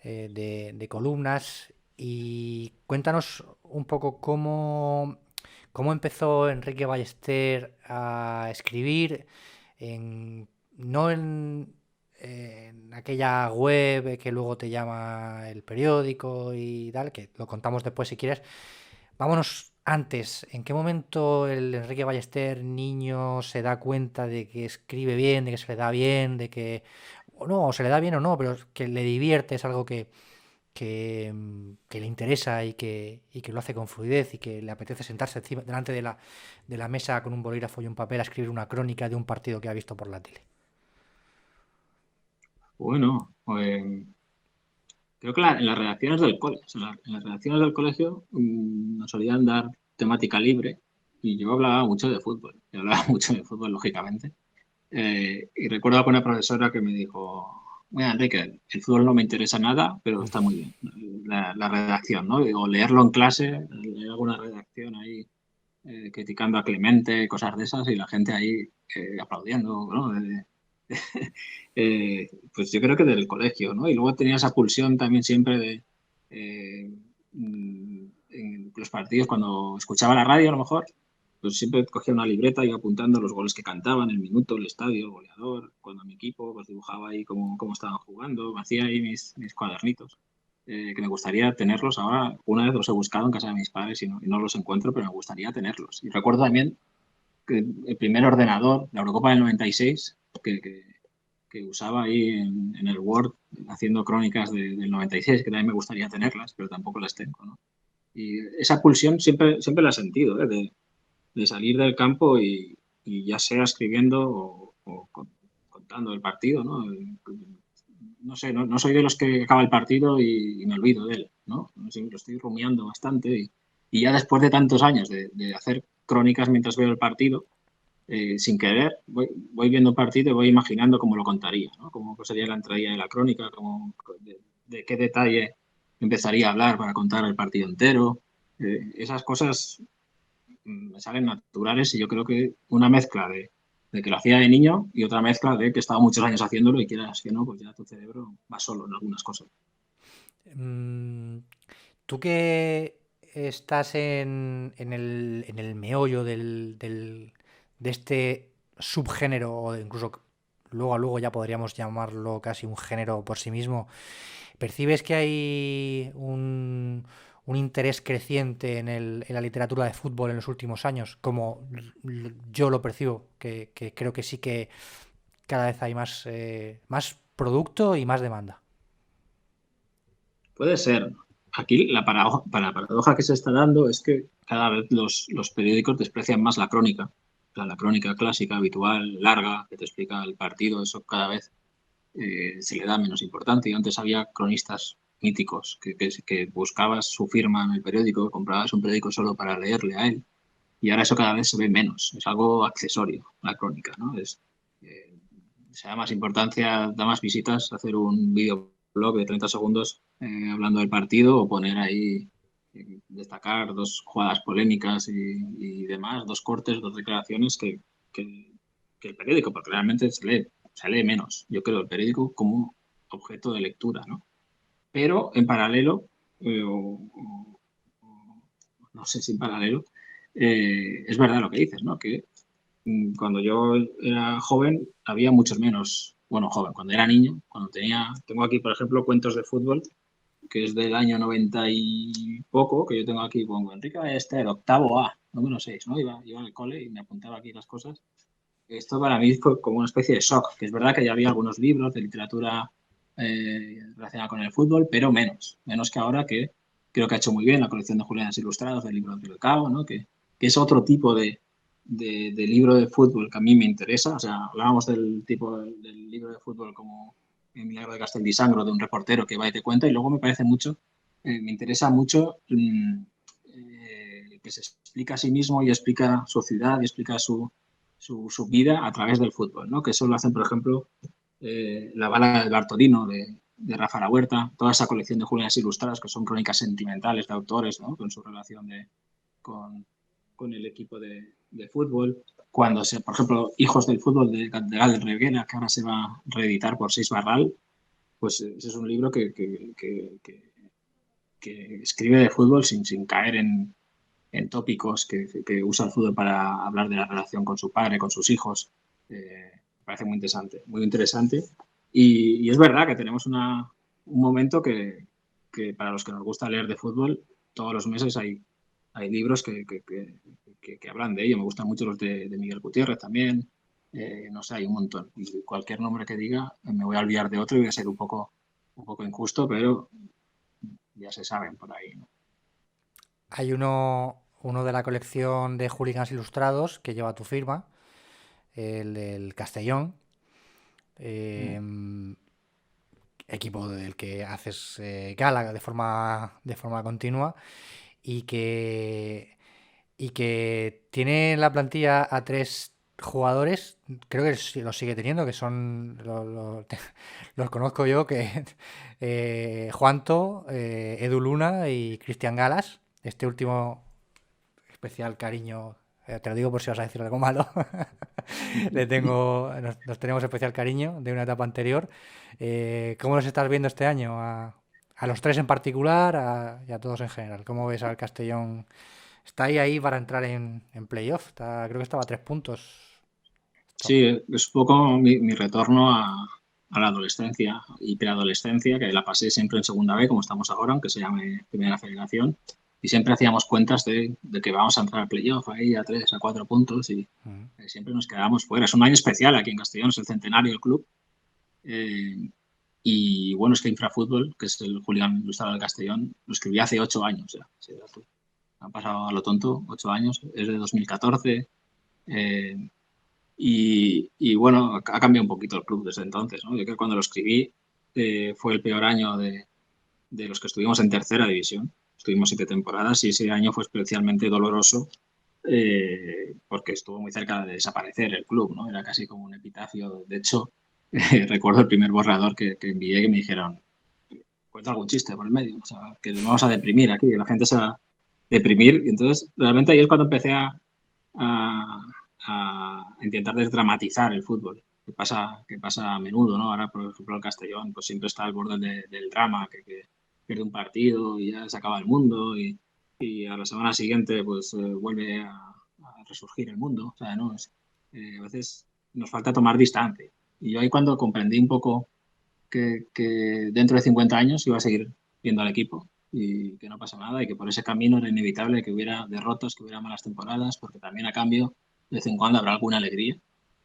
de columnas. Y cuéntanos un poco cómo empezó Enrique Ballester a escribir, no en aquella web que luego te llama el periódico y tal, que lo contamos después si quieres. Vámonos antes. ¿En qué momento el Enrique Ballester, niño, se da cuenta de que escribe bien, de que se le da bien, de que, o no, o se le da bien o no, pero que le divierte, es algo que le interesa y que lo hace con fluidez y que le apetece sentarse delante de la mesa con un bolígrafo y un papel a escribir una crónica de un partido que ha visto por la tele? Bueno, creo que en las redacciones del cole, o sea, en las redacciones del colegio nos solían dar temática libre y yo hablaba mucho de fútbol. Yo hablaba mucho de fútbol, lógicamente. Y recuerdo con una profesora que me dijo, mira, Enrique, el fútbol no me interesa nada, pero está muy bien. La redacción, ¿no? O leerlo en clase, leer alguna redacción ahí criticando a Clemente, cosas de esas, y la gente ahí aplaudiendo, ¿no? Pues yo creo que del colegio, ¿no? Y luego tenía esa pulsión también siempre de en los partidos, cuando escuchaba la radio a lo mejor, pues siempre cogía una libreta y iba apuntando los goles que cantaban, el minuto, el estadio, el goleador, cuando mi equipo, pues dibujaba ahí cómo estaban jugando, me hacía ahí mis cuadernitos, que me gustaría tenerlos ahora. Una vez los he buscado en casa de mis padres y no los encuentro, pero me gustaría tenerlos. Y recuerdo también que el primer ordenador, la Eurocopa del 96, que usaba ahí en el Word haciendo crónicas del 96, que también me gustaría tenerlas, pero tampoco las tengo, ¿no? Y esa pulsión siempre la he sentido, ¿eh? De salir del campo y ya sea escribiendo o contando el partido, ¿no? No sé, no soy de los que acaba el partido y me olvido de él, ¿no? No sé, lo estoy rumiando bastante y ya después de tantos años de hacer crónicas mientras veo el partido, sin querer, voy viendo el partido y voy imaginando cómo lo contaría, ¿no? Cómo sería la entradilla de la crónica, de qué detalle empezaría a hablar para contar el partido entero. Esas cosas me salen naturales y yo creo que una mezcla de que lo hacía de niño y otra mezcla de que he estado muchos años haciéndolo y quieras que no, pues ya tu cerebro va solo en algunas cosas. Mm, Tú que estás en el meollo de este subgénero, o incluso luego a luego ya podríamos llamarlo casi un género por sí mismo, ¿percibes que hay un interés creciente en la literatura de fútbol en los últimos años? Como yo lo percibo, que creo que sí que cada vez hay más producto y más demanda. Puede ser. Aquí la paradoja que se está dando es que cada vez los periódicos desprecian más la crónica. O sea, la crónica clásica, habitual, larga, que te explica el partido, eso cada vez se le da menos importancia. Y antes había cronistas míticos que buscabas su firma en el periódico, comprabas un periódico solo para leerle a él. Y ahora eso cada vez se ve menos. Es algo accesorio, la crónica, ¿no? Eh, Se da más importancia, da más visitas hacer un videoblog de 30 segundos hablando del partido o poner ahí, destacar dos jugadas polémicas y demás, dos cortes, dos declaraciones que, que el periódico, porque realmente se lee menos, yo creo, el periódico como objeto de lectura, ¿no? Pero en paralelo, no sé si en paralelo, es verdad lo que dices, ¿no? Que cuando yo era joven había muchos menos, bueno, joven, cuando era niño, tengo aquí, por ejemplo, cuentos de fútbol, que es del año 90 y poco, que yo tengo aquí, pongo Enrique Ballester, octavo A, número 6, ¿no? Iba al cole y me apuntaba aquí las cosas. Esto para mí fue como una especie de shock, que es verdad que ya había algunos libros de literatura relacionada con el fútbol, pero menos que ahora, que creo que ha hecho muy bien la colección de Julianes Ilustrados del libro del Cabo, ¿no? Que es otro tipo de libro de fútbol que a mí me interesa. O sea, hablábamos del tipo del libro de fútbol como El Milagro de Castelldisangro, de un reportero que va y te cuenta, y luego me interesa mucho que se explica a sí mismo y explica su ciudad y explica su vida a través del fútbol, ¿no? Que eso lo hacen, por ejemplo, La bala del Bartolino de Rafa La Huerta, toda esa colección de Julianas Ilustradas, que son crónicas sentimentales de autores, ¿no? Con su relación con el equipo de fútbol. Cuando por ejemplo, Hijos del Fútbol de Gal Reguera, que ahora se va a reeditar por Seis Barral, pues ese es un libro que escribe de fútbol sin caer en tópicos, que usa el fútbol para hablar de la relación con su padre, con sus hijos. Me parece muy interesante, muy interesante. Y es verdad que tenemos un momento que para los que nos gusta leer de fútbol, todos los meses hay libros que hablan de ello. Me gustan mucho los de Miguel Gutiérrez también. No sé, hay un montón. Y cualquier nombre que diga, me voy a olvidar de otro y voy a ser un poco injusto, pero ya se saben por ahí, ¿no? Hay uno de la colección de Hooligans Ilustrados que lleva tu firma, el del Castellón, equipo del que haces gala de forma continua y que tiene en la plantilla a 3 jugadores, creo que los sigue teniendo, que son, los conozco yo, que Juanto, Edu Luna y Cristian Galas. Este último, especial cariño, te lo digo por si vas a decir algo malo. Nos tenemos especial cariño de una etapa anterior. ¿Cómo los estás viendo este año? A los 3 en particular y a todos en general. ¿Cómo ves al Castellón? Está ahí para entrar en playoff. Creo que estaba a 3 puntos. Sí, es un poco mi retorno a la adolescencia y preadolescencia, que la pasé siempre en segunda B, como estamos ahora, aunque se llame Primera Federación, y siempre hacíamos cuentas de que vamos a entrar al playoff ahí a 3, a 4 puntos, y siempre nos quedábamos fuera. Es un año especial aquí en Castellón, es el centenario del club. Y bueno, es que Infrafútbol, que es el Julián Ilustrado del Castellón, lo escribí hace 8 años ya. Sí, han pasado a lo tonto 8 años, es de 2014. Y bueno, ha cambiado un poquito el club desde entonces, ¿no? Yo creo que cuando lo escribí fue el peor año de los que estuvimos en tercera división. Estuvimos 7 temporadas y ese año fue especialmente doloroso porque estuvo muy cerca de desaparecer el club, ¿no? Era casi como un epitafio. De hecho, recuerdo el primer borrador que envié, que me dijeron: cuenta algún chiste por el medio, o sea, que nos vamos a deprimir aquí, que la gente se va a deprimir. Y entonces, realmente ahí es cuando empecé a intentar desdramatizar el fútbol, que pasa a menudo, ¿no? Ahora, por ejemplo, el Castellón pues siempre está al borde del drama, que pierde un partido y ya se acaba el mundo, y a la semana siguiente pues vuelve a resurgir el mundo. O sea, ¿no? A veces nos falta tomar distancia. Y yo ahí cuando comprendí un poco que dentro de 50 años iba a seguir viendo al equipo y que no pasa nada, y que por ese camino era inevitable que hubiera derrotas, que hubiera malas temporadas, porque también a cambio de vez en cuando habrá alguna alegría.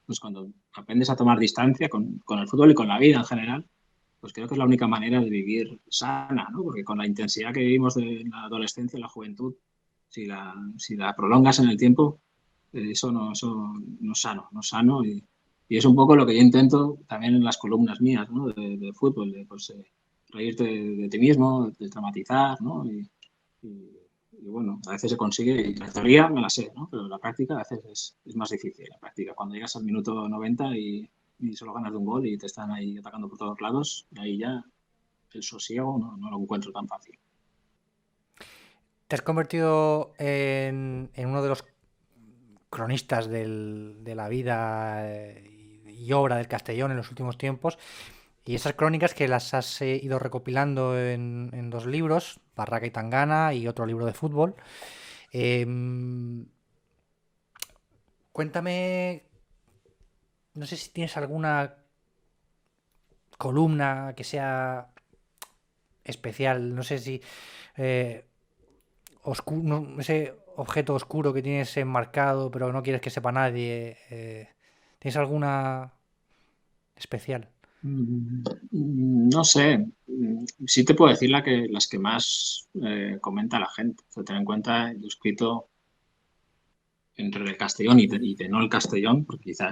Pues cuando aprendes a tomar distancia con el fútbol y con la vida en general, pues creo que es la única manera de vivir sana, ¿no? Porque con la intensidad que vivimos de la adolescencia y la juventud, si la prolongas en el tiempo, eso no es sano, no es sano. Y es un poco lo que yo intento también en las columnas mías, ¿no? De fútbol, pues, reírte de ti mismo, de dramatizar, ¿no? Y bueno, a veces se consigue, y la teoría me la sé, ¿no? Pero la práctica a veces es más difícil. La práctica, cuando llegas al minuto 90 y solo ganas de un gol y te están ahí atacando por todos lados, ahí ya el sosiego no lo encuentro tan fácil. Te has convertido en uno de los cronistas de la vida y obra del Castellón en los últimos tiempos. Y esas crónicas que las has ido recopilando en 2 libros, Barraca y Tangana, y otro libro de fútbol. Cuéntame, no sé si tienes alguna columna que sea especial, no sé si ese objeto oscuro que tienes enmarcado pero no quieres que sepa nadie. ¿Tienes alguna especial? No sé, sí te puedo decir las que más comenta la gente. O sea, ten en cuenta, yo he escrito entre el Castellón y de no el Castellón, porque quizá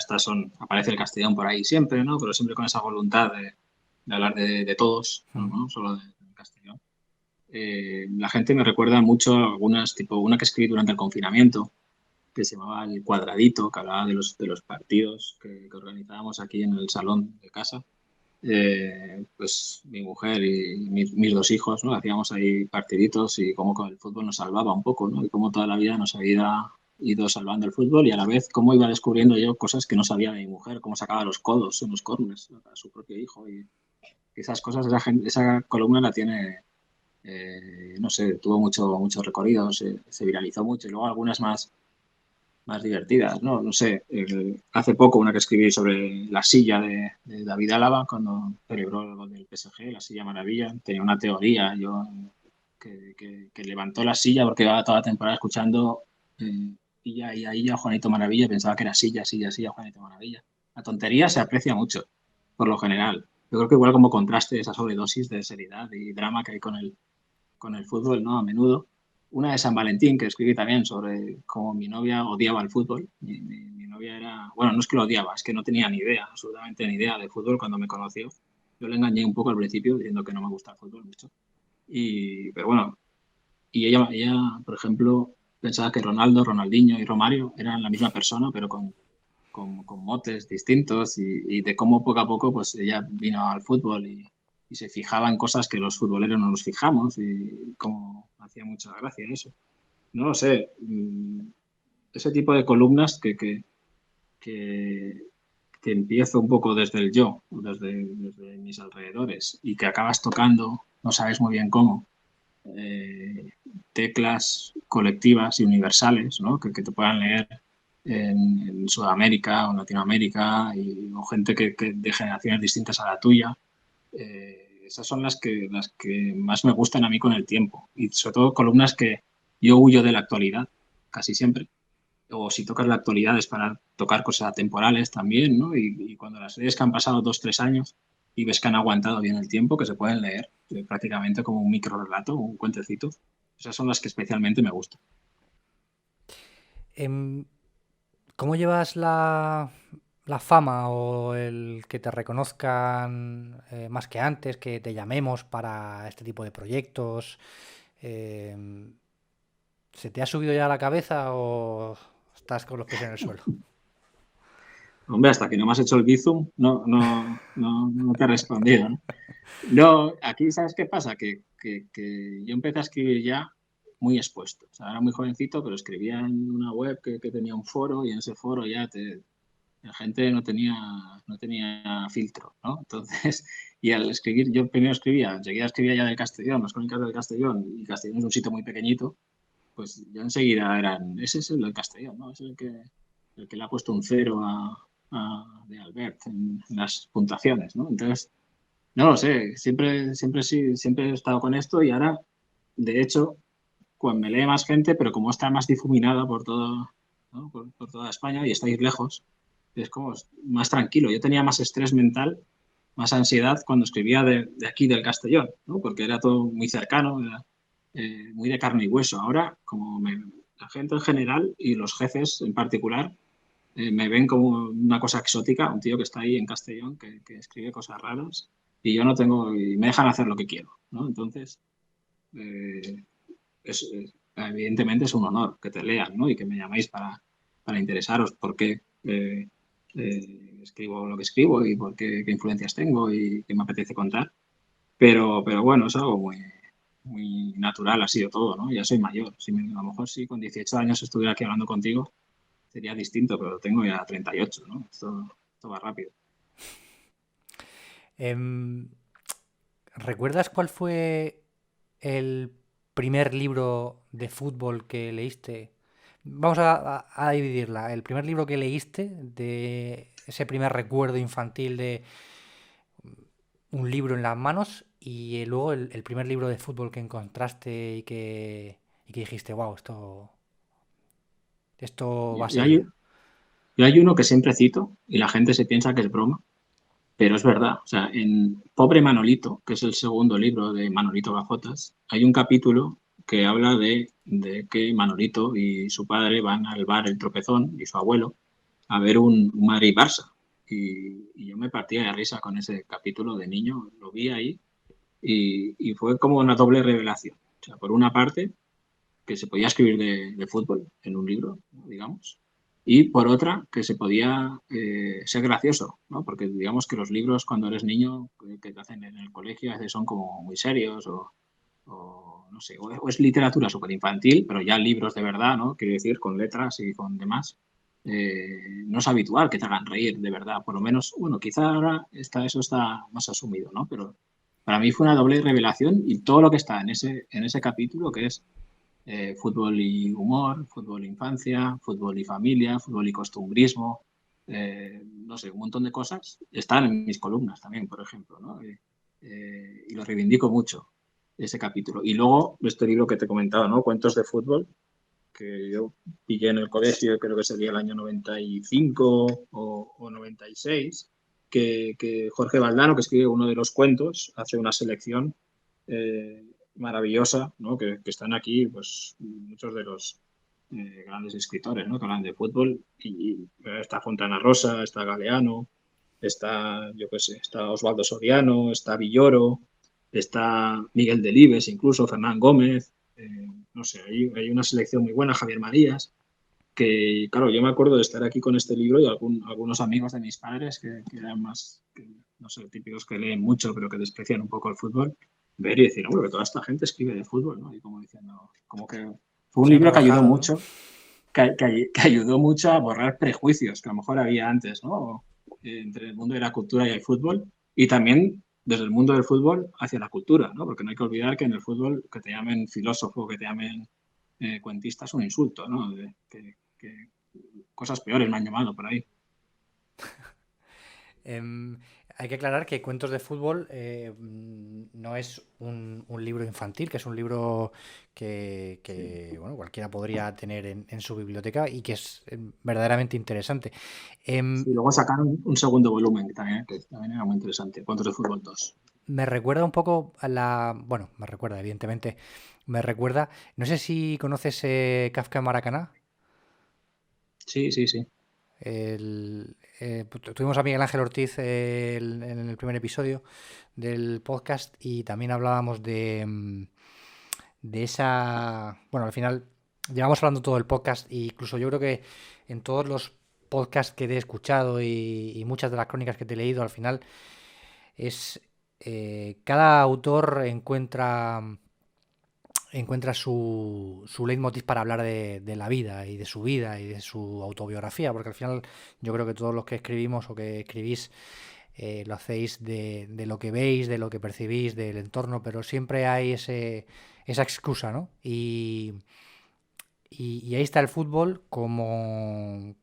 aparece el Castellón por ahí siempre, ¿no? Pero siempre con esa voluntad de hablar de todos, ¿no? Solo del Castellón. la gente me recuerda mucho a algunas, tipo una que escribí durante el confinamiento, que se llamaba El Cuadradito, que hablaba de los partidos que organizábamos aquí en el salón de casa. Pues mi mujer y mis dos hijos, ¿no? Hacíamos ahí partiditos y cómo con el fútbol nos salvaba un poco, ¿no? Y cómo toda la vida nos había ido salvando el fútbol y a la vez cómo iba descubriendo yo cosas que no sabía de mi mujer, cómo sacaba los codos en los corners a su propio hijo y esas cosas, esa columna la tiene, no sé, tuvo mucho recorrido, se viralizó mucho y luego algunas más divertidas, ¿no? No sé, hace poco una que escribí sobre la silla de David Álava cuando celebró el gol del PSG, la silla maravilla. Tenía una teoría yo que levantó la silla porque iba toda la temporada escuchando Illa, Juanito Maravilla, pensaba que era silla, Juanito Maravilla. La tontería se aprecia mucho, por lo general. Yo creo que igual como contraste esa sobredosis de seriedad y drama que hay con el fútbol, ¿no? A menudo. Una de San Valentín, que escribí también sobre cómo mi novia odiaba el fútbol. Mi novia era, bueno, no es que lo odiaba, es que no tenía ni idea, absolutamente ni idea de fútbol cuando me conoció. Yo le engañé un poco al principio diciendo que no me gusta el fútbol mucho. Pero bueno, y ella, por ejemplo, pensaba que Ronaldo, Ronaldinho y Romario eran la misma persona, pero con motes distintos y de cómo poco a poco pues ella vino al fútbol y se fijaba en cosas que los futboleros no nos fijamos y como hacía mucha gracia eso. No lo sé, ese tipo de columnas que, que empiezo un poco desde el yo, desde mis alrededores y que acabas tocando, no sabes muy bien cómo, eh, teclas colectivas y universales, ¿no? Que te puedan leer en Sudamérica o en Latinoamérica o gente que de generaciones distintas a la tuya. Esas son las que más me gustan a mí con el tiempo y sobre todo columnas que yo huyo de la actualidad casi siempre. O si tocas la actualidad es para tocar cosas atemporales también, ¿no? Y cuando las lees que han pasado 2, 3 años y ves que han aguantado bien el tiempo, que se pueden leer prácticamente como un micro relato, un cuentecito, esas son las que especialmente me gustan. Em, ¿Cómo llevas la fama o el que te reconozcan más que antes, que te llamemos para este tipo de proyectos? Em, ¿Se te ha subido ya a la cabeza o estás con los pies en el suelo? Hombre, hasta que no me has hecho el bizum, no te he respondido, ¿no? No, aquí, ¿sabes qué pasa? Que yo empecé a escribir ya muy expuesto. O sea, era muy jovencito, pero escribía en una web que tenía un foro y en ese foro ya la gente no tenía filtro, ¿no? Entonces, y al escribir, yo primero escribía, enseguida escribía ya del Castellón, las crónicas del Castellón, y Castellón es un sitio muy pequeñito, pues ya enseguida ese es el del Castellón, ¿no? Es el que le ha puesto un cero de Albert en las puntuaciones, ¿no? Entonces, no lo sé, siempre sí, siempre he estado con esto y ahora, de hecho, cuando me lee más gente, pero como está más difuminada por todo, ¿no? por toda España y estáis lejos, es como más tranquilo. Yo tenía más estrés mental, más ansiedad cuando escribía de aquí del Castellón, ¿no? Porque era todo muy cercano, era, muy de carne y hueso. Ahora, la gente en general y los jefes en particular me ven como una cosa exótica, un tío que está ahí en Castellón, que escribe cosas raras y yo no tengo, y me dejan hacer lo que quiero, ¿no? Entonces, eh, evidentemente es un honor que te lean, ¿no? Y que me llaméis para interesaros por qué escribo lo que escribo y por qué influencias tengo y qué me apetece contar. Pero bueno, es algo muy natural, ha sido todo, ¿no? Ya soy mayor. A lo mejor si con 18 años estuviera aquí hablando contigo, sería distinto, pero tengo ya 38, ¿no? Esto va rápido. Em, ¿Recuerdas cuál fue el primer libro de fútbol que leíste? Vamos a dividirla. El primer libro que leíste, de ese primer recuerdo infantil de un libro en las manos, y luego el primer libro de fútbol que encontraste y que dijiste, wow, esto va Y hay, serio. y hay uno que siempre cito y la gente se piensa que es broma, pero es verdad. O sea, en Pobre Manolito, que es el segundo libro de Manolito Gafotas, hay un capítulo que habla de que Manolito y su padre van al bar El Tropezón y su abuelo a ver un Madrid-Barça. Y yo me partía de risa con ese capítulo de niño, lo vi ahí y fue como una doble revelación. O sea, por una parte, que se podía escribir de fútbol en un libro, ¿no? digamos, y por otra, que se podía ser gracioso, ¿no? Porque digamos que los libros cuando eres niño que te hacen en el colegio a veces son como muy serios o no sé, o es literatura súper infantil, pero ya libros de verdad, ¿no? Quiero decir, con letras y con demás. No es habitual que te hagan reír, de verdad. Por lo menos, bueno, quizá ahora eso está más asumido, ¿no? Pero para mí fue una doble revelación y todo lo que está en ese capítulo, que es fútbol y humor, fútbol e infancia, fútbol y familia, fútbol y costumbrismo, no sé, un montón de cosas están en mis columnas también, por ejemplo, ¿no? Y lo reivindico mucho, ese capítulo. Y luego, este libro que te he comentado, ¿no? Cuentos de fútbol, que yo pillé en el colegio, creo que sería el año 95 o 96, que Jorge Valdano, que escribe uno de los cuentos, hace una selección maravillosa, ¿no? Que están aquí pues muchos de los grandes escritores, ¿no? Que hablan de fútbol y está Fontana Rosa, está Galeano, está, yo qué sé, está Osvaldo Soriano, está Villoro, está Miguel Delibes, incluso Fernán Gómez, no sé, hay una selección muy buena, Javier Marías, que claro, yo me acuerdo de estar aquí con este libro y algunos amigos de mis padres que eran más, no sé, típicos que leen mucho pero que desprecian un poco el fútbol, ver y decir, hombre, que toda esta gente escribe de fútbol, ¿no? Y como diciendo, como que fue un Se han libro que ayudó trabajado, ¿no? mucho, que ayudó mucho a borrar prejuicios que a lo mejor había antes, ¿no? Entre el mundo de la cultura y el fútbol, y también desde el mundo del fútbol hacia la cultura, ¿no? Porque no hay que olvidar que en el fútbol que te llamen filósofo, que te llamen cuentista es un insulto, ¿no? Que cosas peores me han llamado por ahí. Em, Hay que aclarar que Cuentos de Fútbol no es un libro infantil, que es un libro Sí. bueno, cualquiera podría tener en su biblioteca y que es verdaderamente interesante. Em, Sí, luego sacaron un segundo volumen que también era muy interesante, Cuentos de Fútbol 2. Me recuerda un poco a la... Bueno, me recuerda, evidentemente. Me recuerda... No sé si conoces Kafka en Maracaná. Sí, sí, sí. Tuvimos a Miguel Ángel Ortiz en el primer episodio del podcast y también hablábamos de esa... Bueno, al final llevamos hablando todo el podcast e incluso yo creo que en todos los podcasts que te he escuchado y muchas de las crónicas que te he leído, al final es... cada autor encuentra su leitmotiv para hablar de la vida y de su vida y de su autobiografía, porque al final yo creo que todos los que escribimos o que escribís lo hacéis de lo que veis, de lo que percibís, del entorno, pero siempre hay esa excusa, ¿no? Y ahí está el fútbol como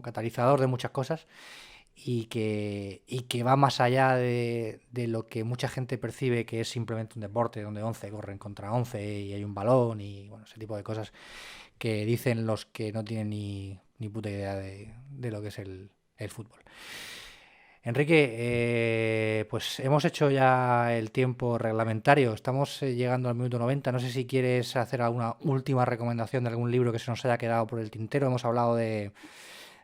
catalizador de muchas cosas y que va más allá de lo que mucha gente percibe que es simplemente un deporte donde 11 corren contra 11 y hay un balón y bueno, ese tipo de cosas que dicen los que no tienen ni puta idea de lo que es el fútbol. Enrique, pues hemos hecho ya el tiempo reglamentario, estamos llegando al minuto 90. No sé si quieres hacer alguna última recomendación de algún libro que se nos haya quedado por el tintero. Hemos hablado Bueno,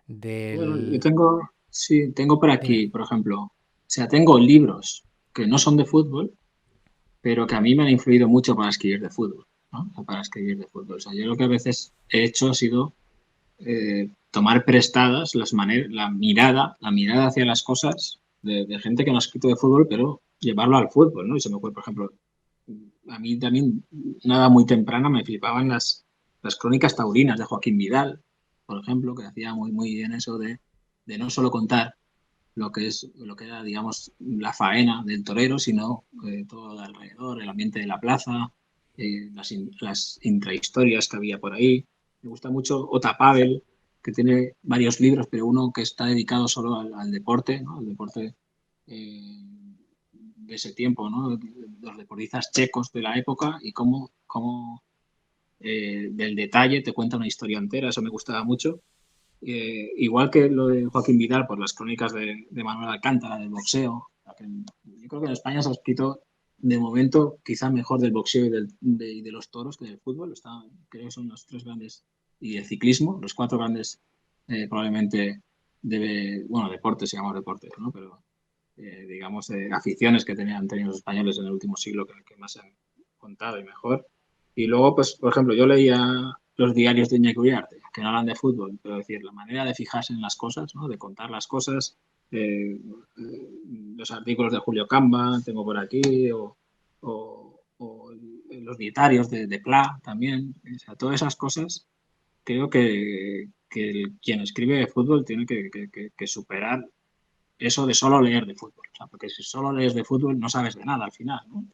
yo del... tengo, sí, tengo por Dime. aquí, por ejemplo, o sea, tengo libros que no son de fútbol, pero que a mí me han influido mucho para escribir de fútbol, ¿no? O para escribir de fútbol. O sea, yo lo que a veces he hecho ha sido tomar prestadas la mirada hacia las cosas de gente que no ha escrito de fútbol, pero llevarlo al fútbol, ¿no? Y se me ocurre, por ejemplo, a mí también, nada muy temprana, me flipaban las crónicas taurinas de Joaquín Vidal, por ejemplo, que hacía muy, muy bien eso de no solo contar lo que era, digamos, la faena del torero, sino todo alrededor, el ambiente de la plaza, las intrahistorias que había por ahí. Me gusta mucho Ota Pavel, que tiene varios libros, pero uno que está dedicado solo al deporte, ¿no? Al deporte de ese tiempo, ¿no? Los deportistas checos de la época y cómo del detalle te cuenta una historia entera, eso me gustaba mucho. Igual que lo de Joaquín Vidal por las crónicas de Manuel Alcántara, del boxeo. Yo creo que en España se ha escrito de momento quizá mejor del boxeo y de los toros que del fútbol. Creo que son los tres grandes, y el ciclismo, los cuatro grandes probablemente, bueno, deportes, se llama deportes, ¿no? Pero digamos, aficiones que han tenido los españoles en el último siglo que más han contado y mejor. Y luego, pues, por ejemplo, yo leía los diarios de Iñaki Uriarte, que no hablan de fútbol, pero es decir, la manera de fijarse en las cosas, ¿no? De contar las cosas, los artículos de Julio Camba, tengo por aquí, o los dietarios de Pla también, o sea, todas esas cosas, creo que quien escribe de fútbol tiene que superar eso de solo leer de fútbol, o sea, porque si solo lees de fútbol no sabes de nada al final, ¿no?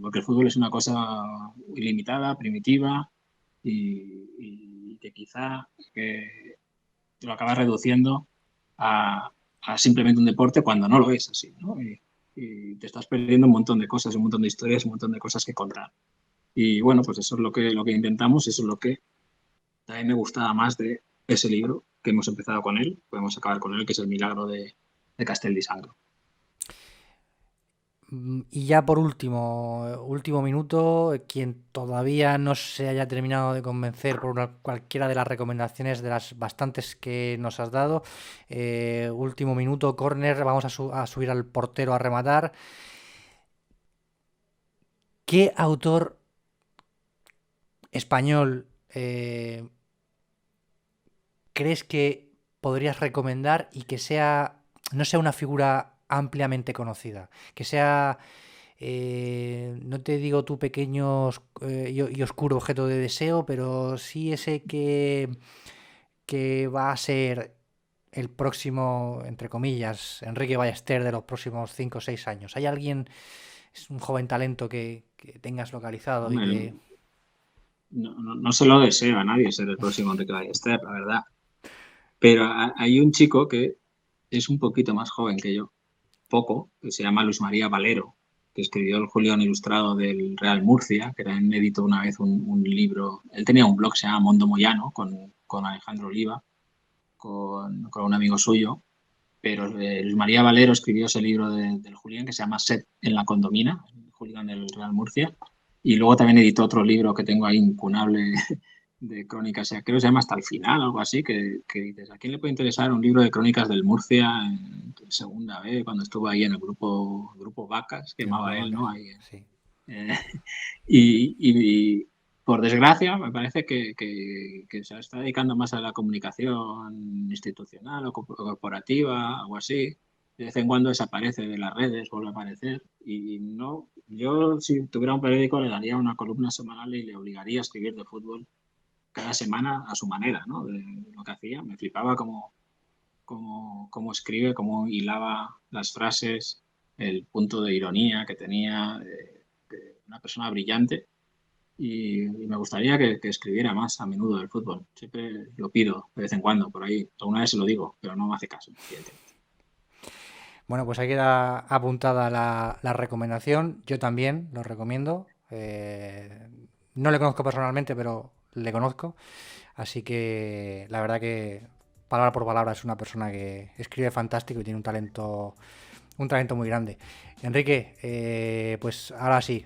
Porque el fútbol es una cosa ilimitada, primitiva y que quizá lo acabas reduciendo a simplemente un deporte cuando no lo es así, ¿no? Y te estás perdiendo un montón de cosas, un montón de historias, un montón de cosas que contar. Y bueno, pues eso es lo que intentamos, eso es lo que también me gustaba más de ese libro, que hemos empezado con él, podemos acabar con él, que es El milagro de Castel di Sangro. Y ya por último minuto, quien todavía no se haya terminado de convencer por cualquiera de las recomendaciones de las bastantes que nos has dado, último minuto, córner, vamos a subir al portero a rematar. ¿Qué autor español crees que podrías recomendar y que no sea una figura ampliamente conocida? Que sea, no te digo tu pequeño y oscuro objeto de deseo, pero sí ese que va a ser el próximo, entre comillas, Enrique Ballester de los próximos 5 o 6 años. ¿Hay alguien, es un joven talento que tengas localizado y que... No se lo deseo a nadie ser el próximo Enrique Ballester, la verdad. Pero hay un chico que es un poquito más joven que yo, poco, que se llama Luis María Valero, que escribió el Julián Ilustrado del Real Murcia, que también editó una vez un libro. Él tenía un blog que se llama Mondo Moyano, con Alejandro Oliva, con un amigo suyo. Pero Luis María Valero escribió ese libro del Julián que se llama Set en la Condomina, el Julián del Real Murcia. Y luego también editó otro libro que tengo ahí incunable de crónicas, creo que se llama Hasta el final, algo así, que dices, ¿a quién le puede interesar un libro de crónicas del Murcia en segunda vez, cuando estuvo ahí en el grupo Vacas, que llamaba él, ¿no? Ahí, sí. Y por desgracia, me parece que se está dedicando más a la comunicación institucional o corporativa, algo así. De vez en cuando desaparece de las redes, vuelve a aparecer. Y no, yo si tuviera un periódico le daría una columna semanal y le obligaría a escribir de fútbol cada semana a su manera, ¿no? De lo que hacía. Me flipaba cómo escribe, cómo hilaba las frases, el punto de ironía que tenía, una persona brillante. Y me gustaría que escribiera más a menudo del fútbol. Siempre lo pido de vez en cuando, por ahí. Alguna vez se lo digo, pero no me hace caso, evidentemente. Bueno, pues ahí queda apuntada la recomendación. Yo también lo recomiendo. No le conozco personalmente, pero le conozco. Así que la verdad que palabra por palabra es una persona que escribe fantástico y tiene un talento muy grande. Enrique, pues ahora sí,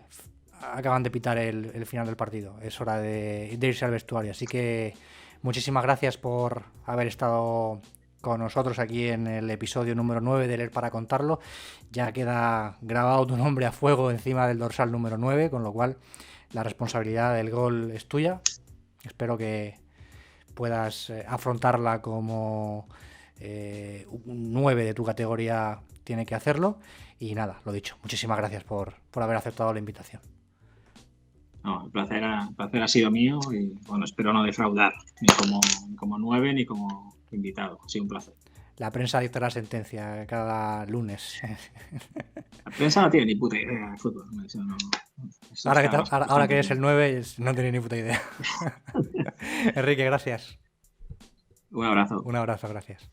acaban de pitar el final del partido. Es hora de irse al vestuario. Así que muchísimas gracias por haber estado con nosotros aquí en el episodio número 9 de Leer para Contarlo. Ya queda grabado tu nombre a fuego encima del dorsal número 9, con lo cual la responsabilidad del gol es tuya. Espero que puedas afrontarla como un 9 de tu categoría tiene que hacerlo. Y nada, lo dicho, muchísimas gracias por haber aceptado la invitación. No, el placer ha sido mío y bueno, espero no defraudar ni como 9 ni como invitado. Ha sido un placer. La prensa dicta la sentencia cada lunes. La prensa no tiene ni puta idea de fútbol. Ahora que eres el 9, no tiene ni puta idea. Enrique, gracias. Un abrazo. Un abrazo, gracias.